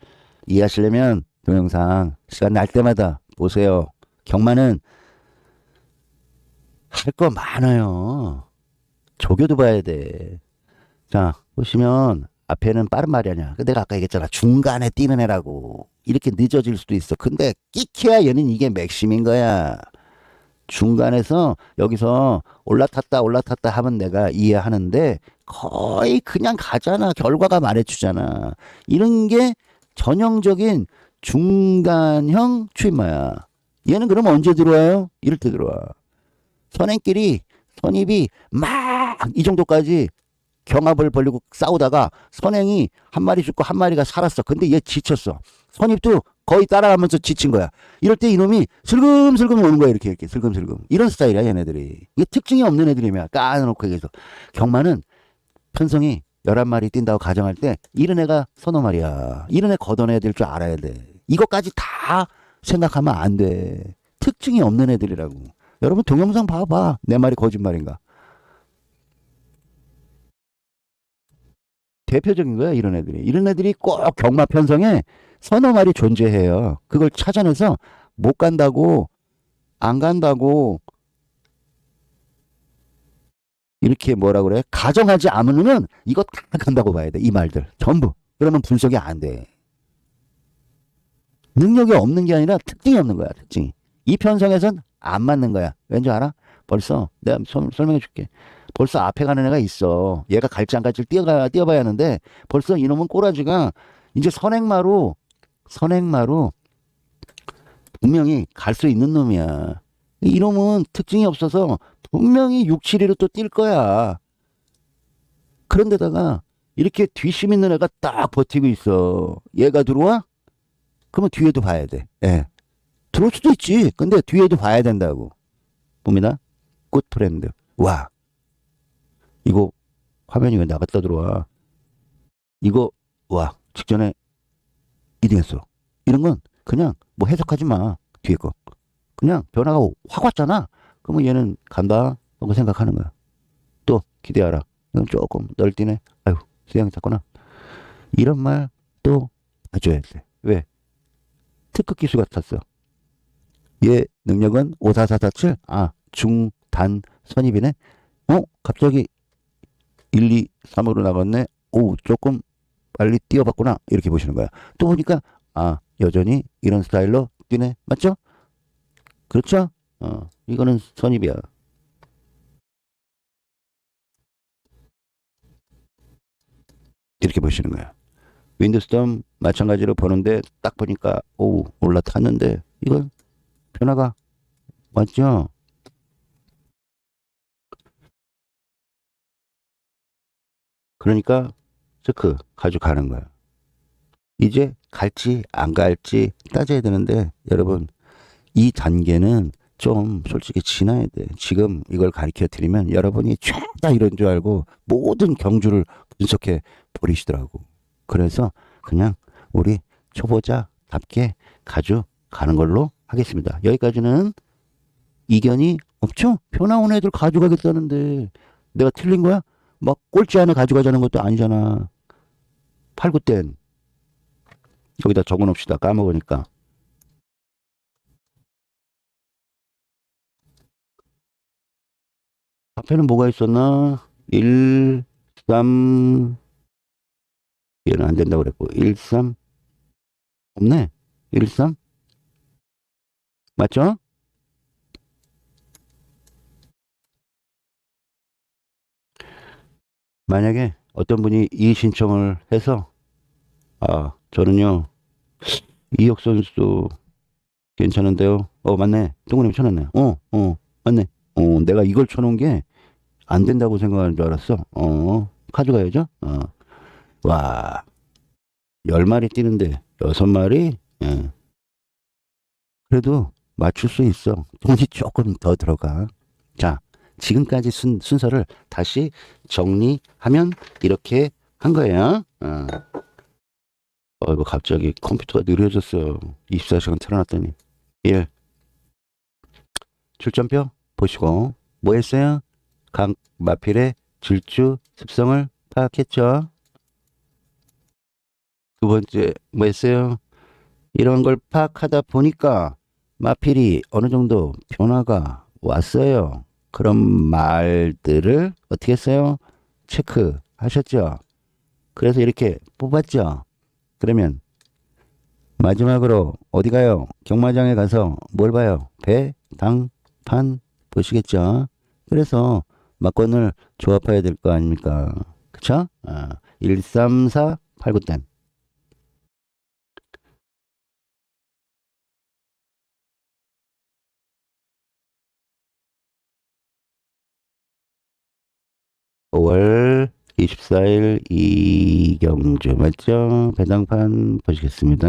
이해하시려면 동영상 시간 날 때마다 보세요. 경마는 할 거 많아요. 조교도 봐야 돼. 자, 보시면 앞에는 빠른 말이 아니야. 내가 아까 얘기했잖아. 중간에 뛰는 애라고. 이렇게 늦어질 수도 있어. 근데 끼켜야 얘는 이게 맥심인 거야. 중간에서 여기서 올라탔다 하면 내가 이해하는데 거의 그냥 가잖아. 결과가 말해주잖아. 이런 게 전형적인 중간형 추임마야. 얘는 그럼 언제 들어와요? 이럴 때 들어와. 선입이 막 이 정도까지 경합을 벌리고 싸우다가 선행이 한 마리 죽고 한 마리가 살았어. 근데 얘 지쳤어. 선입도 거의 따라가면서 지친 거야. 이럴 때 이놈이 슬금슬금 오는 거야. 이렇게 슬금슬금. 이런 스타일이야, 얘네들이. 이게 특징이 없는 애들이면 까놓고 얘기해서. 경마는 편성이 11마리 뛴다고 가정할 때 이런 애가 서너 마리야. 이런 애 걷어내야 될 줄 알아야 돼. 이것까지 다 생각하면 안 돼. 특징이 없는 애들이라고. 여러분 동영상 봐봐. 내 말이 거짓말인가. 대표적인 거야, 이런 애들이. 이런 애들이 꼭 경마 편성에 서너 마리 존재해요. 그걸 찾아내서 못 간다고, 안 간다고, 이렇게 뭐라 그래? 가정하지 않으면 이거 다 간다고 봐야 돼. 이 말들. 전부. 그러면 분석이 안 돼. 능력이 없는 게 아니라 특징이 없는 거야, 특징이. 이 편성에선 안 맞는 거야. 왠지 알아? 벌써 내가 설명해 줄게. 벌써 앞에 가는 애가 있어. 얘가 갈지 안 갈지를 뛰어봐야 하는데 벌써 이놈은 꼬라지가 이제 선행마로 분명히 갈 수 있는 놈이야. 이놈은 특징이 없어서 분명히 6, 7위로 또 뛸 거야. 그런데다가 이렇게 뒷심 있는 애가 딱 버티고 있어. 얘가 들어와? 그러면 뒤에도 봐야 돼. 예. 들어올 수도 있지. 근데 뒤에도 봐야 된다고. 봅니다. 굿 프렌드. 와. 이거 화면이 왜 나갔다 들어와. 이거 와. 직전에 2등했어. 이런 건 그냥 뭐 해석하지 마. 뒤에 거. 그냥 변화가 확 왔잖아. 그러면 얘는 간다 하고 생각하는 거야. 또 기대하라. 이건 조금 널뛰네. 아유 수양이 탔구나. 이런 말 또 봐줘야 돼. 왜? 특급 기수 같았어. 얘 능력은 54447. 아 중단 선입이네. 갑자기 1, 2, 3으로 나갔네. 오 조금 빨리 뛰어봤구나. 이렇게 보시는 거야. 또 보니까 여전히 이런 스타일로 뛰네. 맞죠? 그렇죠? 이거는 선입이야. 이렇게 보시는 거야. 윈드스톰 마찬가지로 보는데 딱 보니까 오 올라탔는데 이건 변화가 맞죠? 그러니까 체크 가져가는 거야. 이제 갈지 안 갈지 따져야 되는데 여러분 이 단계는 좀 솔직히 지나야 돼. 지금 이걸 가르쳐 드리면 여러분이 죄다 이런 줄 알고 모든 경주를 분석해 버리시더라고. 그래서 그냥 우리 초보자답게 가져가는 걸로 하겠습니다. 여기까지는 이견이 없죠? 표 나온 애들 가져가겠다는데 내가 틀린 거야? 막 꼴찌 안에 가져가자는 것도 아니잖아. 8, 9땐 여기다 적어놓읍시다. 까먹으니까. 앞에는 뭐가 있었나? 1, 3 얘는 안 된다고 그랬고 1, 3 없네. 1, 3 맞죠? 만약에 어떤 분이 이 신청을 해서 저는요 이혁 선수 괜찮은데요. 맞네. 동그라미 쳐놨네. 맞네. 내가 이걸 쳐놓은 게 안 된다고 생각하는 줄 알았어. 가져가야죠. 와, 10마리 뛰는데 6마리? 예. 그래도 맞출 수 있어. 돈이 조금 더 들어가. 자, 지금까지 순서를 다시 정리하면 이렇게 한 거예요. 이거 갑자기 컴퓨터가 느려졌어요. 24시간 틀어놨더니. 1. 출전표 보시고 뭐 했어요? 각 마필의 질주 습성을 파악했죠. 두 번째 뭐 했어요? 이런 걸 파악하다 보니까 마필이 어느 정도 변화가 왔어요. 그런 말들을 어떻게 했어요? 체크하셨죠? 그래서 이렇게 뽑았죠. 그러면 마지막으로 어디 가요? 경마장에 가서 뭘 봐요? 배, 당, 판 보시겠죠? 그래서 막권을 조합해야 될 거 아닙니까? 그쵸? 1, 3, 4, 8, 9단. (5월 24일) 이경주 맞죠? 배당판 보시겠습니다.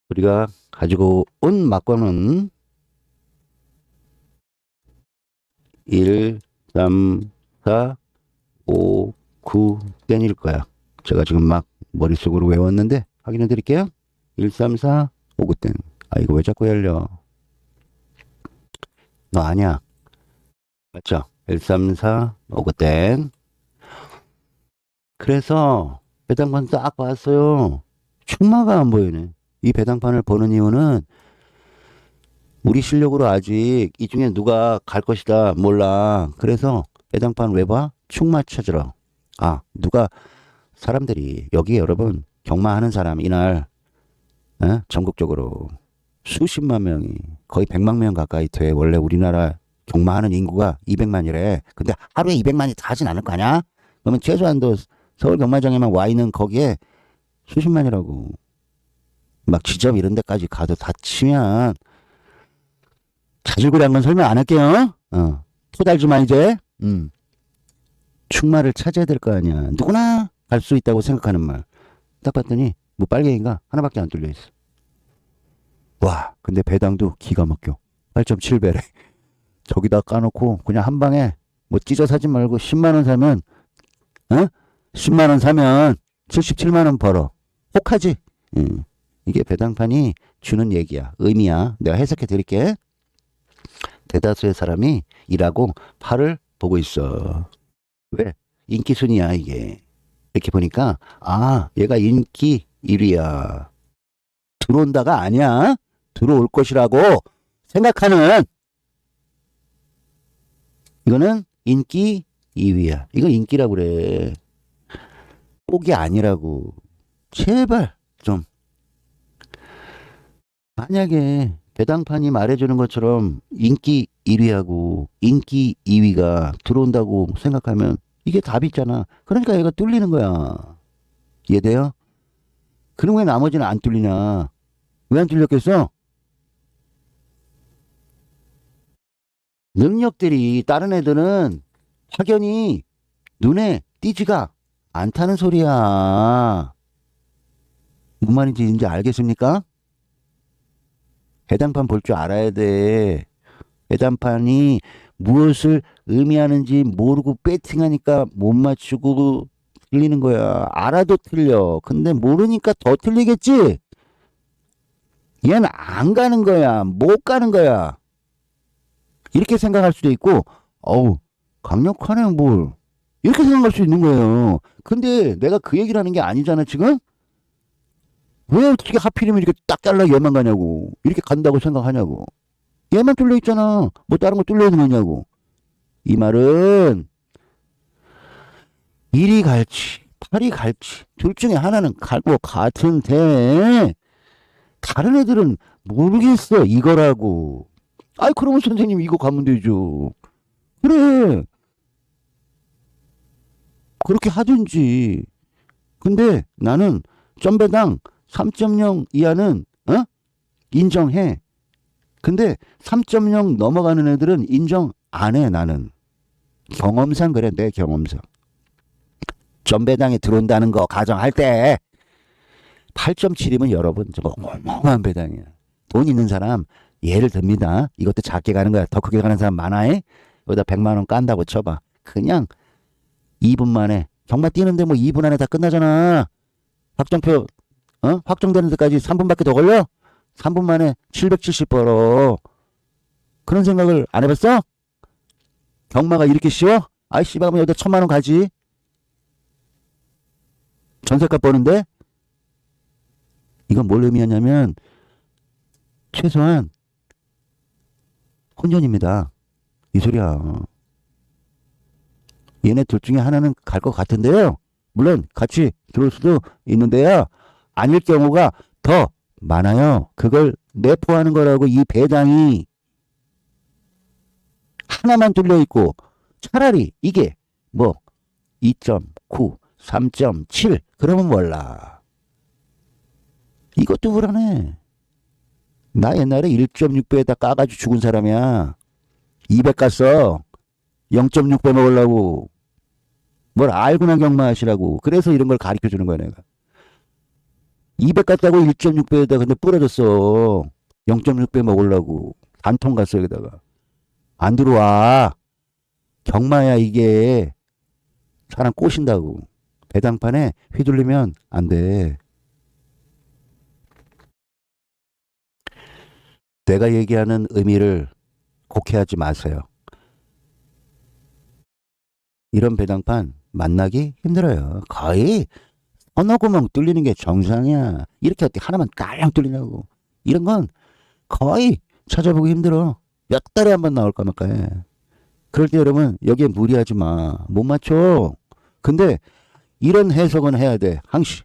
우리가 가지고 온 막권은 1, 3, 4, 5, 9 땡일 거야. 제가 지금 막 머릿속으로 외웠는데 확인해 드릴게요. 1, 3, 4, 5, 9 땡. 이거 왜 자꾸 열려? 너 아니야. 맞죠? 1, 3, 4, 5, 9 땡. 그래서 배당판 딱 봤어요. 충마가 안 보이네. 이 배당판을 보는 이유는 우리 실력으로 아직 이 중에 누가 갈 것이다 몰라. 그래서 배당판 왜 봐? 충마 찾으러. 누가 사람들이 여기 여러분 경마하는 사람 이날 전국적으로 수십만 명이 거의 100만 명 가까이 돼. 원래 우리나라 경마하는 인구가 200만이래. 근데 하루에 200만이 다 하진 않을 거 아니야? 그러면 최소한 도 서울 경마장에만 와 있는 거기에 수십만이라고. 막 지점 이런 데까지 가도 다 치면 자질구레한 건 설명 안 할게요. 토달지 마 이제. 충마를 찾아야 될 거 아니야. 누구나 갈 수 있다고 생각하는 말. 딱 봤더니 뭐 빨갱이가 하나밖에 안 뚫려 있어. 와, 근데 배당도 기가 막혀. 8.7배래. 저기다 까놓고 그냥 한 방에 뭐 찢어 사지 말고 10만 원 사면 10만 원 사면 77만 원 벌어. 혹하지? 이게 배당판이 주는 얘기야. 의미야. 내가 해석해 드릴게. 대다수의 사람이 일하고 팔을 보고 있어. 왜? 인기 순위야 이게. 이렇게 보니까 아 얘가 인기 1위야. 들어온다가 아니야. 들어올 것이라고 생각하는 이거는 인기 2위야. 이거 인기라고 그래. 꼭이 아니라고. 제발 좀. 만약에 배당판이 말해주는 것처럼 인기 1위하고 인기 2위가 들어온다고 생각하면 이게 답이 있잖아. 그러니까 얘가 뚫리는 거야. 이해돼요? 그럼 왜 나머지는 안 뚫리냐? 왜 안 뚫렸겠어? 능력들이 다른 애들은 확연히 눈에 띄지가 않다는 소리야. 뭔 말인지 이제 알겠습니까? 배당판 볼 줄 알아야 돼. 배당판이 무엇을 의미하는지 모르고 배팅하니까 못 맞추고 틀리는 거야. 알아도 틀려. 근데 모르니까 더 틀리겠지? 얘는 안 가는 거야. 못 가는 거야. 이렇게 생각할 수도 있고, 어우, 강력하네, 뭘. 이렇게 생각할 수 있는 거예요. 근데 내가 그 얘기를 하는 게 아니잖아, 지금? 왜 어떻게 하필이면 이렇게 딱 잘라 얘만 가냐고. 이렇게 간다고 생각하냐고. 얘만 뚫려 있잖아. 뭐 다른 거 뚫려 있는 거냐고. 이 말은 1이 갈지 8이 갈지 둘 중에 하나는 갈 것 같은데 다른 애들은 모르겠어 이거라고. 아이 그러면 선생님 이거 가면 되죠. 그래 그렇게 하든지. 근데 나는 점배당 3.0 이하는 인정해. 근데 3.0 넘어가는 애들은 인정 안 해. 나는 경험상 그래. 내 경험상 점배당에 들어온다는 거 가정할 때 8.7이면 여러분 저거 어마어마한 배당이야. 돈 있는 사람 예를 듭니다. 이것도 작게 가는 거야. 더 크게 가는 사람 많아해. 여기다 100만 원 깐다고 쳐봐. 그냥 2분 만에 정말 뛰는데 뭐 2분 안에 다 끝나잖아. 확정표 확정되는 데까지 3분밖에 더 걸려? 3분 만에 770 벌어. 그런 생각을 안 해봤어? 경마가 이렇게 쉬워? 아이 씨발 그럼 여기다 1000만 원 가지. 전세값 버는데? 이건 뭘 의미하냐면 최소한 혼전입니다. 이 소리야. 얘네 둘 중에 하나는 갈 것 같은데요. 물론 같이 들어올 수도 있는데요. 아닐 경우가 더 많아요. 그걸 내포하는 거라고. 이 배당이 하나만 뚫려 있고 차라리 이게 뭐 2.9, 3.7 그러면 몰라. 이것도 불안해. 나 옛날에 1.6배에다 까가지고 죽은 사람이야. 200 갔어. 0.6배 먹으려고. 뭘 알고나 경마하시라고. 그래서 이런 걸 가르쳐 주는 거야 내가. 200 갔다고 1.6배에다 근데 부러졌어. 0.6배 먹으려고. 단통 갔어 여기다가. 안 들어와. 경마야 이게. 사람 꼬신다고. 배당판에 휘둘리면 안 돼. 내가 얘기하는 의미를 곡해하지 마세요. 이런 배당판 만나기 힘들어요. 거의 서너 구멍 뚫리는 게 정상이야. 이렇게 어떻게 하나만 딸랑 뚫리냐고. 이런 건 거의 찾아보기 힘들어. 몇 달에 한 번 나올까 말까 해. 그럴 때 여러분 여기에 무리하지 마. 못 맞춰. 근데 이런 해석은 해야 돼. 항시.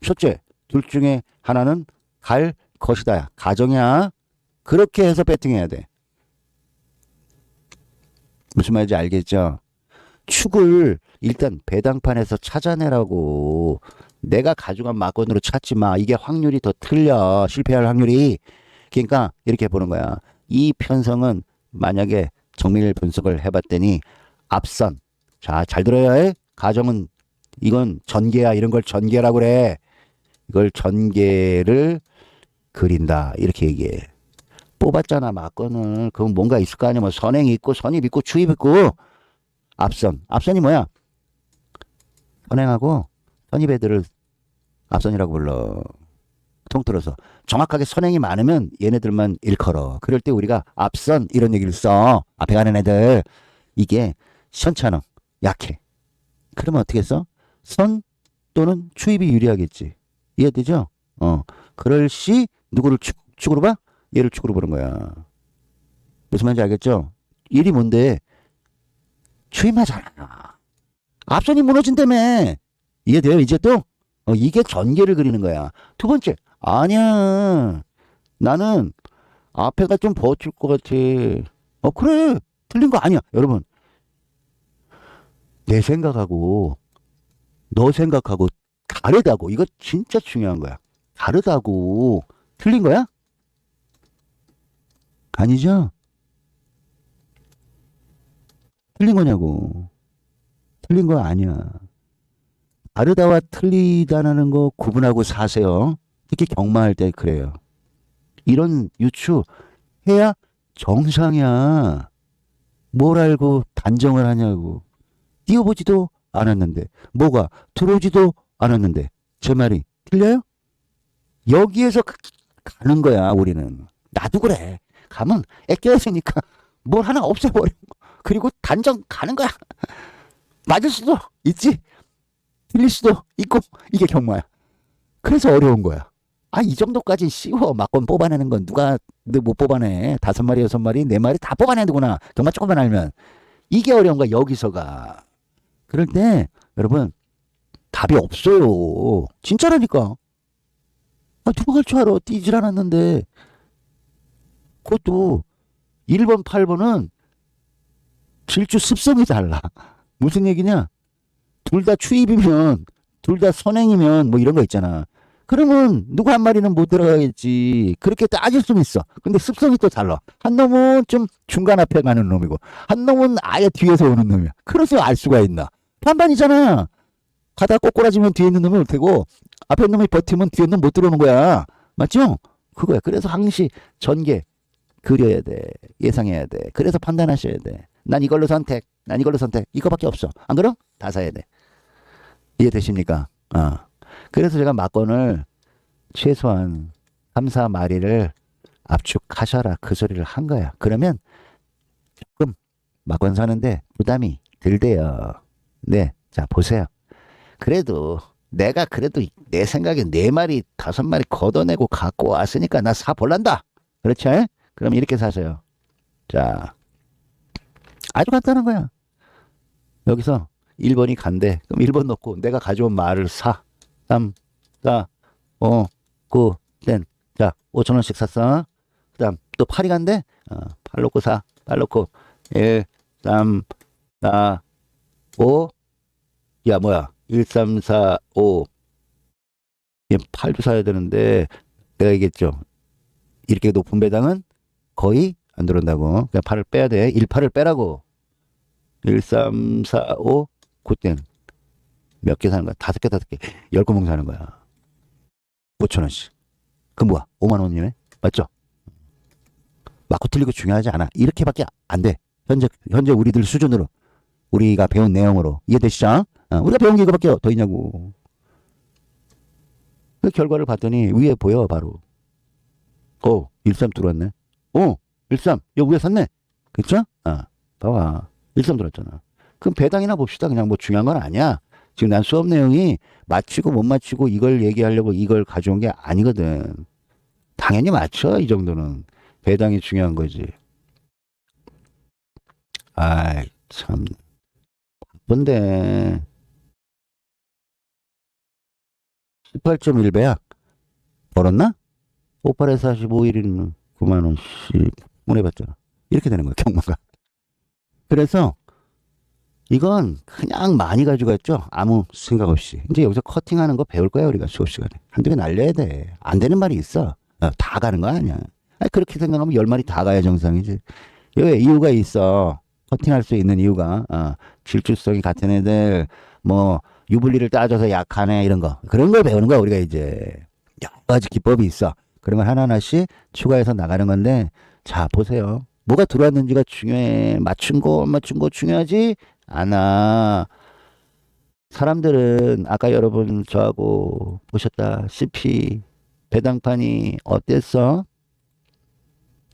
첫째, 둘 중에 하나는 갈 것이다. 가정이야. 그렇게 해서 배팅해야 돼. 무슨 말인지 알겠죠? 축을 일단 배당판에서 찾아내라고. 내가 가져간 막건으로 찾지 마. 이게 확률이 더 틀려. 실패할 확률이. 그러니까 이렇게 보는 거야. 이 편성은 만약에 정밀 분석을 해봤더니 앞선. 자, 잘 들어야 해. 가정은 이건 전개야. 이런 걸 전개라고 그래. 이걸 전개를 그린다. 이렇게 얘기해. 뽑았잖아, 막건을. 그럼 뭔가 있을 거 아니야. 뭐 선행이 있고 선입 있고 추입 있고. 앞선. 앞선이 뭐야? 선행하고 선입 애들을 앞선이라고 불러. 통틀어서. 정확하게 선행이 많으면 얘네들만 일컬어. 그럴 때 우리가 앞선 이런 얘기를 써. 앞에 가는 애들. 이게 시원찮아. 약해. 그러면 어떻게 써? 선 또는 추입이 유리하겠지. 이해되죠? 그럴 시 누구를 축으로 봐? 얘를 축으로 보는 거야. 무슨 말인지 알겠죠? 일이 뭔데? 추임하잖아. 앞선이 무너진다며. 이해돼요? 이제 또? 이게 전개를 그리는 거야. 두 번째. 아니야. 나는 앞에가 좀 버틸 것 같아. 그래. 틀린 거 아니야. 여러분. 내 생각하고 너 생각하고 다르다고. 이거 진짜 중요한 거야. 다르다고. 틀린 거야? 아니죠? 틀린 거냐고. 틀린 거 아니야. 다르다와 틀리다라는 거 구분하고 사세요. 특히 경마할 때 그래요. 이런 유추 해야 정상이야. 뭘 알고 단정을 하냐고. 뛰어보지도 않았는데. 뭐가 들어오지도 않았는데. 제 말이 틀려요? 여기에서 가는 거야, 우리는. 나도 그래. 가면 애껴있으니까 뭘 하나 없애버려. 그리고 단정 가는 거야. 맞을 수도 있지. 틀릴 수도 있고. 이게 경마야. 그래서 어려운 거야. 이 정도까지 쉬워. 막건 뽑아내는 건 누가 못 뽑아내. 5마리, 6마리, 4마리 다 뽑아내는구나. 경마 조금만 알면. 이게 어려운 거야, 여기서가. 그럴 때, 여러분, 답이 없어요. 진짜라니까. 누가 갈 줄 알아. 뛰질 않았는데. 그것도 1번, 8번은 질주 습성이 달라. 무슨 얘기냐? 둘 다 추입이면, 둘 다 선행이면 뭐 이런 거 있잖아. 그러면 누구 한 마리는 못 들어가겠지. 그렇게 따질 수는 있어. 근데 습성이 또 달라. 한 놈은 좀 중간 앞에 가는 놈이고 한 놈은 아예 뒤에서 오는 놈이야. 그래서 알 수가 있나. 반반이잖아. 가다 꼬꾸라지면 뒤에 있는 놈이 올 테고 앞에 있는 놈이 버티면 뒤에 있는 놈 못 들어오는 거야. 맞죠? 그거야. 그래서 항시 전개 그려야 돼. 예상해야 돼. 그래서 판단하셔야 돼. 난 이걸로 선택. 난 이걸로 선택. 이거밖에 없어. 안 그럼? 다 사야 돼. 이해되십니까? 그래서 제가 막건을 최소한 3, 4마리를 압축하셔라. 그 소리를 한 거야. 그러면 조금 막건 사는데 부담이 덜대요. 네. 자, 보세요. 그래도 내가 그래도 내 생각에 4마리, 5마리 걷어내고 갖고 왔으니까 나 사볼란다. 그렇죠? 그럼 이렇게 사세요. 자, 아주 간단한 거야. 여기서 1번이 간대. 그럼 1번 넣고 내가 가져온 말을 사. 3, 4, 5, 9, 10. 자, 5,000원씩 샀어. 그 다음 또 8이 간대. 8 놓고 사. 8 놓고 1, 3, 4, 5. 야, 뭐야. 1, 3, 4, 5. 얘 8도 사야 되는데 내가 얘기했죠. 이렇게 높은 배당은 거의 안 들어온다고. 그냥 8을 빼야 돼. 1, 8을 빼라고. 1, 3, 4, 5, 9땡. 몇 개 사는 거야? 5개, 5개. 10구멍 사는 거야. 5,000원씩. 그 뭐야? 5만 원이네? 맞죠? 맞고 틀리고 중요하지 않아. 이렇게밖에 안 돼. 현재 우리들 수준으로. 우리가 배운 내용으로. 이해되시죠? 우리가 배운 게 이거밖에 더 있냐고. 그 결과를 봤더니 위에 보여, 바로. 13 들어왔네. 13. 여기 위에 샀네. 그쵸? 봐봐. 13 들어왔잖아. 그럼 배당이나 봅시다. 그냥 뭐 중요한 건 아니야. 지금 난 수업 내용이 맞추고 못 맞추고 이걸 얘기하려고 이걸 가져온 게 아니거든. 당연히 맞춰. 이 정도는. 배당이 중요한 거지. 참. 바쁜데. 18.1배야. 벌었나? 58에서 45일이면 9만원씩 보내봤잖아. 이렇게 되는 거야, 경마가. 그래서 이건 그냥 많이 가져갔죠. 아무 생각 없이. 이제 여기서 커팅하는 거 배울 거야, 우리가 수업 시간에. 한두 개 날려야 돼. 안 되는 말이 있어. 다 가는 거 아니야. 아니, 그렇게 생각하면 10마리 다 가야 정상이지. 여기 이유가 있어. 커팅할 수 있는 이유가. 질주성이 같은 애들, 뭐, 유불리를 따져서 약하네, 이런 거. 그런 걸 배우는 거야, 우리가 이제. 여러 가지 기법이 있어. 그런 걸 하나하나씩 추가해서 나가는 건데, 자, 보세요. 뭐가 들어왔는지가 중요해. 맞춘 거, 안 맞춘 거 중요하지 않아. 사람들은, 아까 여러분 저하고 보셨다시피, 배당판이 어땠어?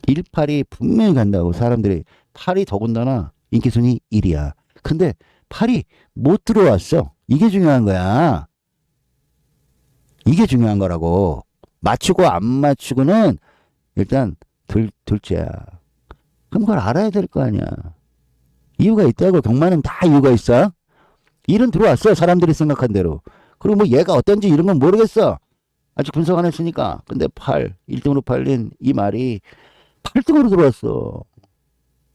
1팔이 분명히 간다고 사람들이. 8이 더군다나 인기순위 1이야. 근데 8이 못 들어왔어. 이게 중요한 거야. 이게 중요한 거라고. 맞추고 안 맞추고는 일단 둘째야. 그럼 그걸 알아야 될 거 아니야. 이유가 있다고. 경마는 다 이유가 있어. 1은 들어왔어. 사람들이 생각한 대로. 그리고 뭐 얘가 어떤지 이런 건 모르겠어. 아직 분석 안 했으니까. 근데 8, 1등으로 팔린 이 말이 8등으로 들어왔어.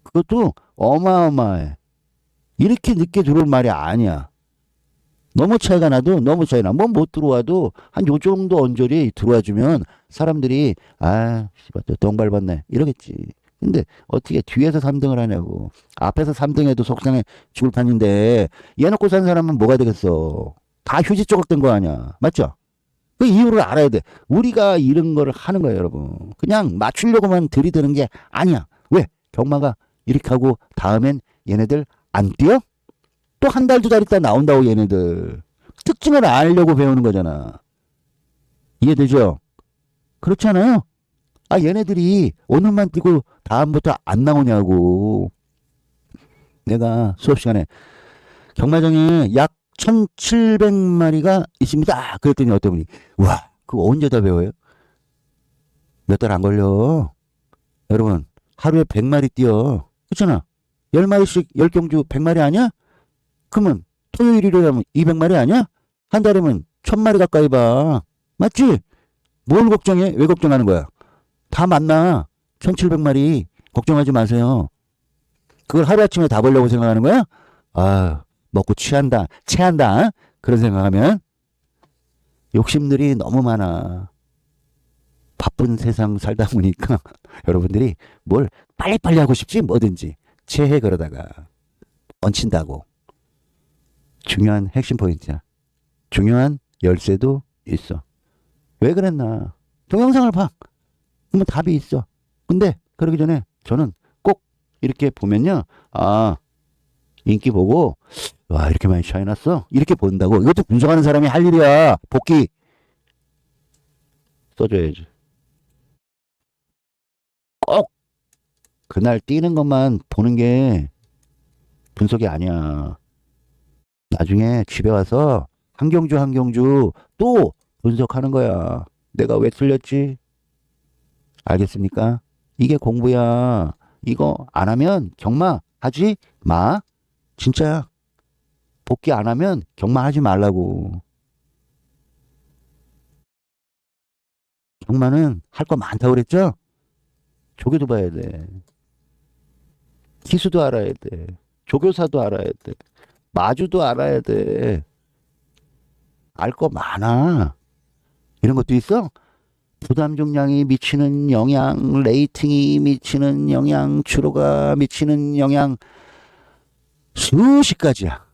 그것도 어마어마해. 이렇게 늦게 들어올 말이 아니야. 너무 차이가 나도 너무 차이 나. 뭐 못 들어와도 한 요 정도 언저리 들어와주면 사람들이 아, 씨발 똥 밟았네 이러겠지. 근데 어떻게 뒤에서 3등을 하냐고. 앞에서 3등해도 속상해 죽을 판인데 얘 놓고 산 사람은 뭐가 되겠어. 다 휴지 조각 된 거 아니야. 맞죠? 그 이유를 알아야 돼. 우리가 이런 거를 하는 거예요, 여러분. 그냥 맞추려고만 들이대는 게 아니야. 왜? 경마가 이렇게 하고 다음엔 얘네들 안 뛰어? 또 한 달, 두 달 있다 나온다고 얘네들. 특징을 알려고 배우는 거잖아. 이해되죠? 그렇지 않아요? 아, 얘네들이 오늘만 뛰고 다음부터 안 나오냐고. 내가 수업 시간에 경마장에 약 1700마리가 있습니다. 그랬더니 어떤 분이 와, 그거 언제 다 배워요? 몇 달 안 걸려. 여러분, 하루에 100마리 뛰어. 그렇잖아. 10마리씩 10경주 100마리 아니야? 그러면 토요일 일요일하면 200마리 아니야? 한 달이면 1000마리 가까이 봐. 맞지? 뭘 걱정해? 왜 걱정하는 거야? 다 만나. 1700마리. 걱정하지 마세요. 그걸 하루아침에 다 보려고 생각하는 거야? 아, 먹고 취한다. 체한다. 그런 생각하면 욕심들이 너무 많아. 바쁜 세상 살다 보니까 여러분들이 뭘 빨리빨리 하고 싶지 뭐든지 체해 그러다가 얹힌다고. 중요한 핵심 포인트야. 중요한 열쇠도 있어. 왜 그랬나? 동영상을 봐. 그러면 답이 있어. 근데 그러기 전에 저는 꼭 이렇게 보면요. 아, 인기 보고 와 이렇게 많이 차이 났어. 이렇게 본다고. 이것도 분석하는 사람이 할 일이야. 복귀 써줘야지. 꼭 그날 뛰는 것만 보는 게 분석이 아니야. 나중에 집에 와서 한 경주 한 경주 또 분석하는 거야. 내가 왜 틀렸지? 알겠습니까? 이게 공부야. 이거 안 하면 경마 하지 마. 진짜야. 복귀 안 하면 경마 하지 말라고. 경마는 할 거 많다고 그랬죠? 조교도 봐야 돼. 기수도 알아야 돼. 조교사도 알아야 돼. 마주도 알아야 돼. 알 거 많아. 이런 것도 있어? 부담 중량이 미치는 영향, 레이팅이 미치는 영향, 주로가 미치는 영향, 수십 가지야.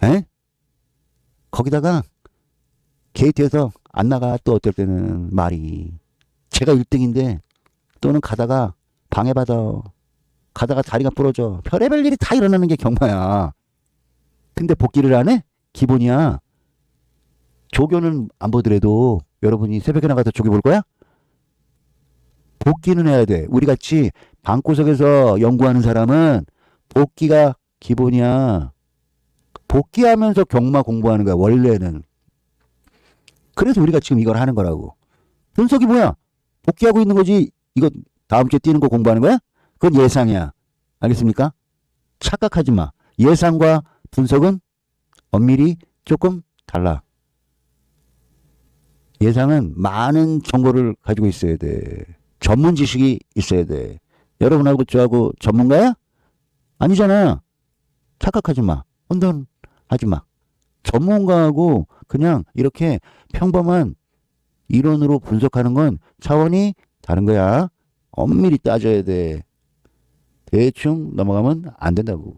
에? 거기다가 게이트에서 안 나가 또 어떨 때는 말이 제가 1등인데 또는 가다가 방해받아. 가다가 다리가 부러져. 별의별 일이 다 일어나는 게 경마야. 근데 복귀를 안 해? 기본이야. 조교는 안 보더라도 여러분이 새벽에 나가서 조교 볼 거야? 복귀는 해야 돼. 우리 같이 방구석에서 연구하는 사람은 복귀가 기본이야. 복귀하면서 경마 공부하는 거야, 원래는. 그래서 우리가 지금 이걸 하는 거라고. 분석이 뭐야? 복귀하고 있는 거지. 이거 다음 주에 뛰는 거 공부하는 거야? 그건 예상이야. 알겠습니까? 착각하지 마. 예상과 분석은 엄밀히 조금 달라. 예상은 많은 정보를 가지고 있어야 돼. 전문 지식이 있어야 돼. 여러분하고 저하고 전문가야? 아니잖아. 착각하지 마. 혼돈하지 마. 전문가하고 그냥 이렇게 평범한 이론으로 분석하는 건 차원이 다른 거야. 엄밀히 따져야 돼. 대충 넘어가면 안 된다고.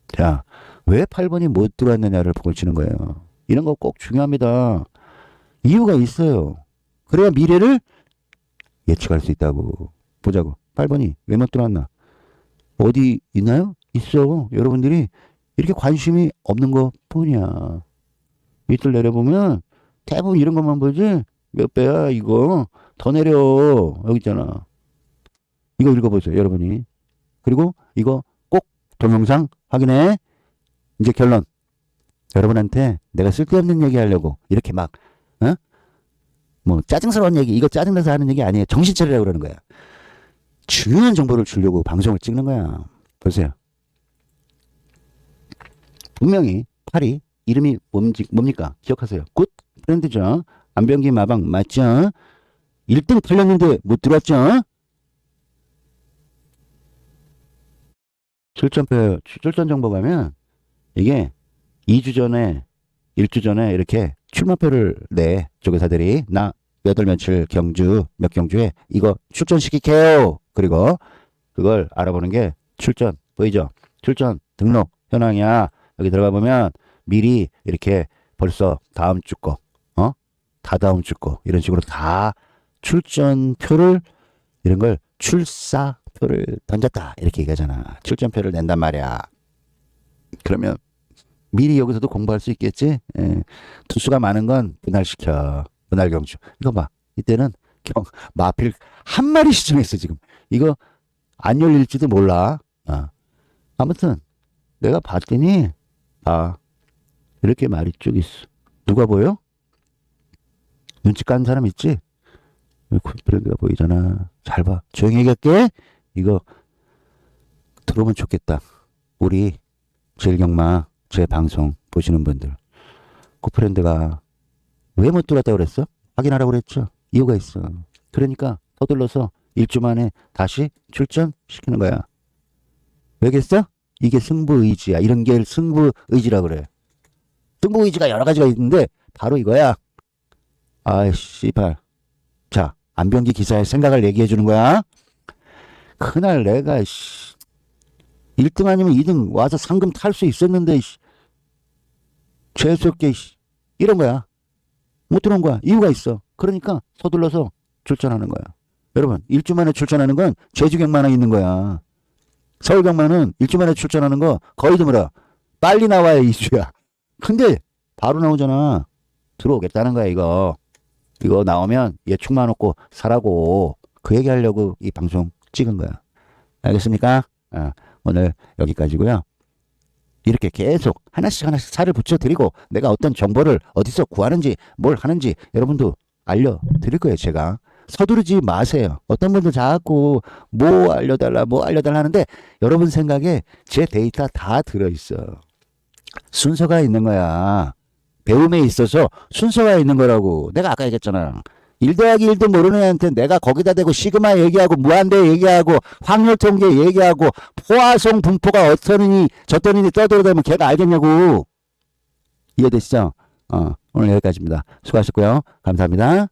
자, 왜 8번이 못 들어왔느냐를 보고 치는 거예요. 이런 거 꼭 중요합니다. 이유가 있어요. 그래야 미래를 예측할 수 있다고. 보자고. 8번이 왜 못 들어왔나? 어디 있나요? 있어. 여러분들이 이렇게 관심이 없는 것 뿐이야. 밑을 내려보면 대부분 이런 것만 보지. 몇 배야 이거. 더 내려. 여기 있잖아. 이거 읽어보세요. 여러분이. 그리고 이거 꼭 동영상 확인해. 이제 결론. 여러분한테 내가 쓸데없는 얘기 하려고 이렇게 막 뭐 짜증스러운 얘기, 이거 짜증나서 하는 얘기 아니에요. 정신 차리라고 그러는 거야. 중요한 정보를 주려고 방송을 찍는 거야. 보세요. 분명히 8이 이름이 뭡니까? 기억하세요. 굿 프렌드죠. 안병기 마방 맞죠? 1등 팔렸는데 못 들어왔죠? 출전 정보 가면 이게 2주 전에 1주 전에 이렇게 출마표를 내 조교사들이 나 몇 월 며칠 경주 몇 경주에 이거 출전시킬게요. 그리고 그걸 알아보는 게 출전 보이죠? 출전 등록 현황이야. 여기 들어가 보면 미리 이렇게 벌써 다음 주 거, 다다음 주 거 이런 식으로 다 출전표를 이런 걸 출사표를 던졌다 이렇게 얘기하잖아. 출전표를 낸단 말이야. 그러면 미리 여기서도 공부할 수 있겠지? 예. 두수가 많은 건 분할시켜. 분할경주. 이거 봐. 이때는 마필 한 마리 시중했어, 지금. 이거 안 열릴지도 몰라. 아무튼, 내가 봤더니, 이렇게 말이 쭉 있어. 누가 보여? 눈치 까는 사람 있지? 브랜드가 보이잖아. 잘 봐. 조용히 얘기할게. 이거 들어오면 좋겠다. 우리 제일경마 제 방송 보시는 분들, 코프렌드가 왜 못 들어왔다고 그랬어? 확인하라고 그랬죠. 이유가 있어. 그러니까 서둘러서 1주 만에 다시 출전시키는 거야. 왜겠어? 이게 승부의지야. 이런 게 승부의지라 그래. 승부의지가 여러 가지가 있는데 바로 이거야. 씨발. 자, 안병기 기사의 생각을 얘기해 주는 거야. 그날 내가 1등 아니면 2등 와서 상금 탈 수 있었는데 재수없게 이런 거야. 못 들어온 거야. 이유가 있어. 그러니까 서둘러서 출전하는 거야. 여러분 1주 만에 출전하는 건 제주경만에 있는 거야. 서울경만은 1주 만에 출전하는 거 거의 드물어. 빨리 나와야 2주야. 근데 바로 나오잖아. 들어오겠다는 거야 이거. 이거 나오면 예축만 놓고 사라고 그 얘기하려고 이 방송 찍은 거야. 알겠습니까? 오늘 여기까지고요. 이렇게 계속 하나씩 살을 붙여드리고 내가 어떤 정보를 어디서 구하는지 뭘 하는지 여러분도 알려드릴 거예요. 제가. 서두르지 마세요. 어떤 분들 자꾸 뭐 알려달라 하는데 여러분 생각에 제 데이터 다 들어있어. 순서가 있는 거야. 배움에 있어서 순서가 있는 거라고. 내가 아까 얘기했잖아. 1 더하기 1도 모르는 애한테 내가 거기다 대고 시그마 얘기하고 무한대 얘기하고 확률 통계 얘기하고 포화송 분포가 어떠느니 저떠느니 떠들어대면 걔가 알겠냐고. 이해되시죠? 오늘 여기까지입니다. 수고하셨고요. 감사합니다.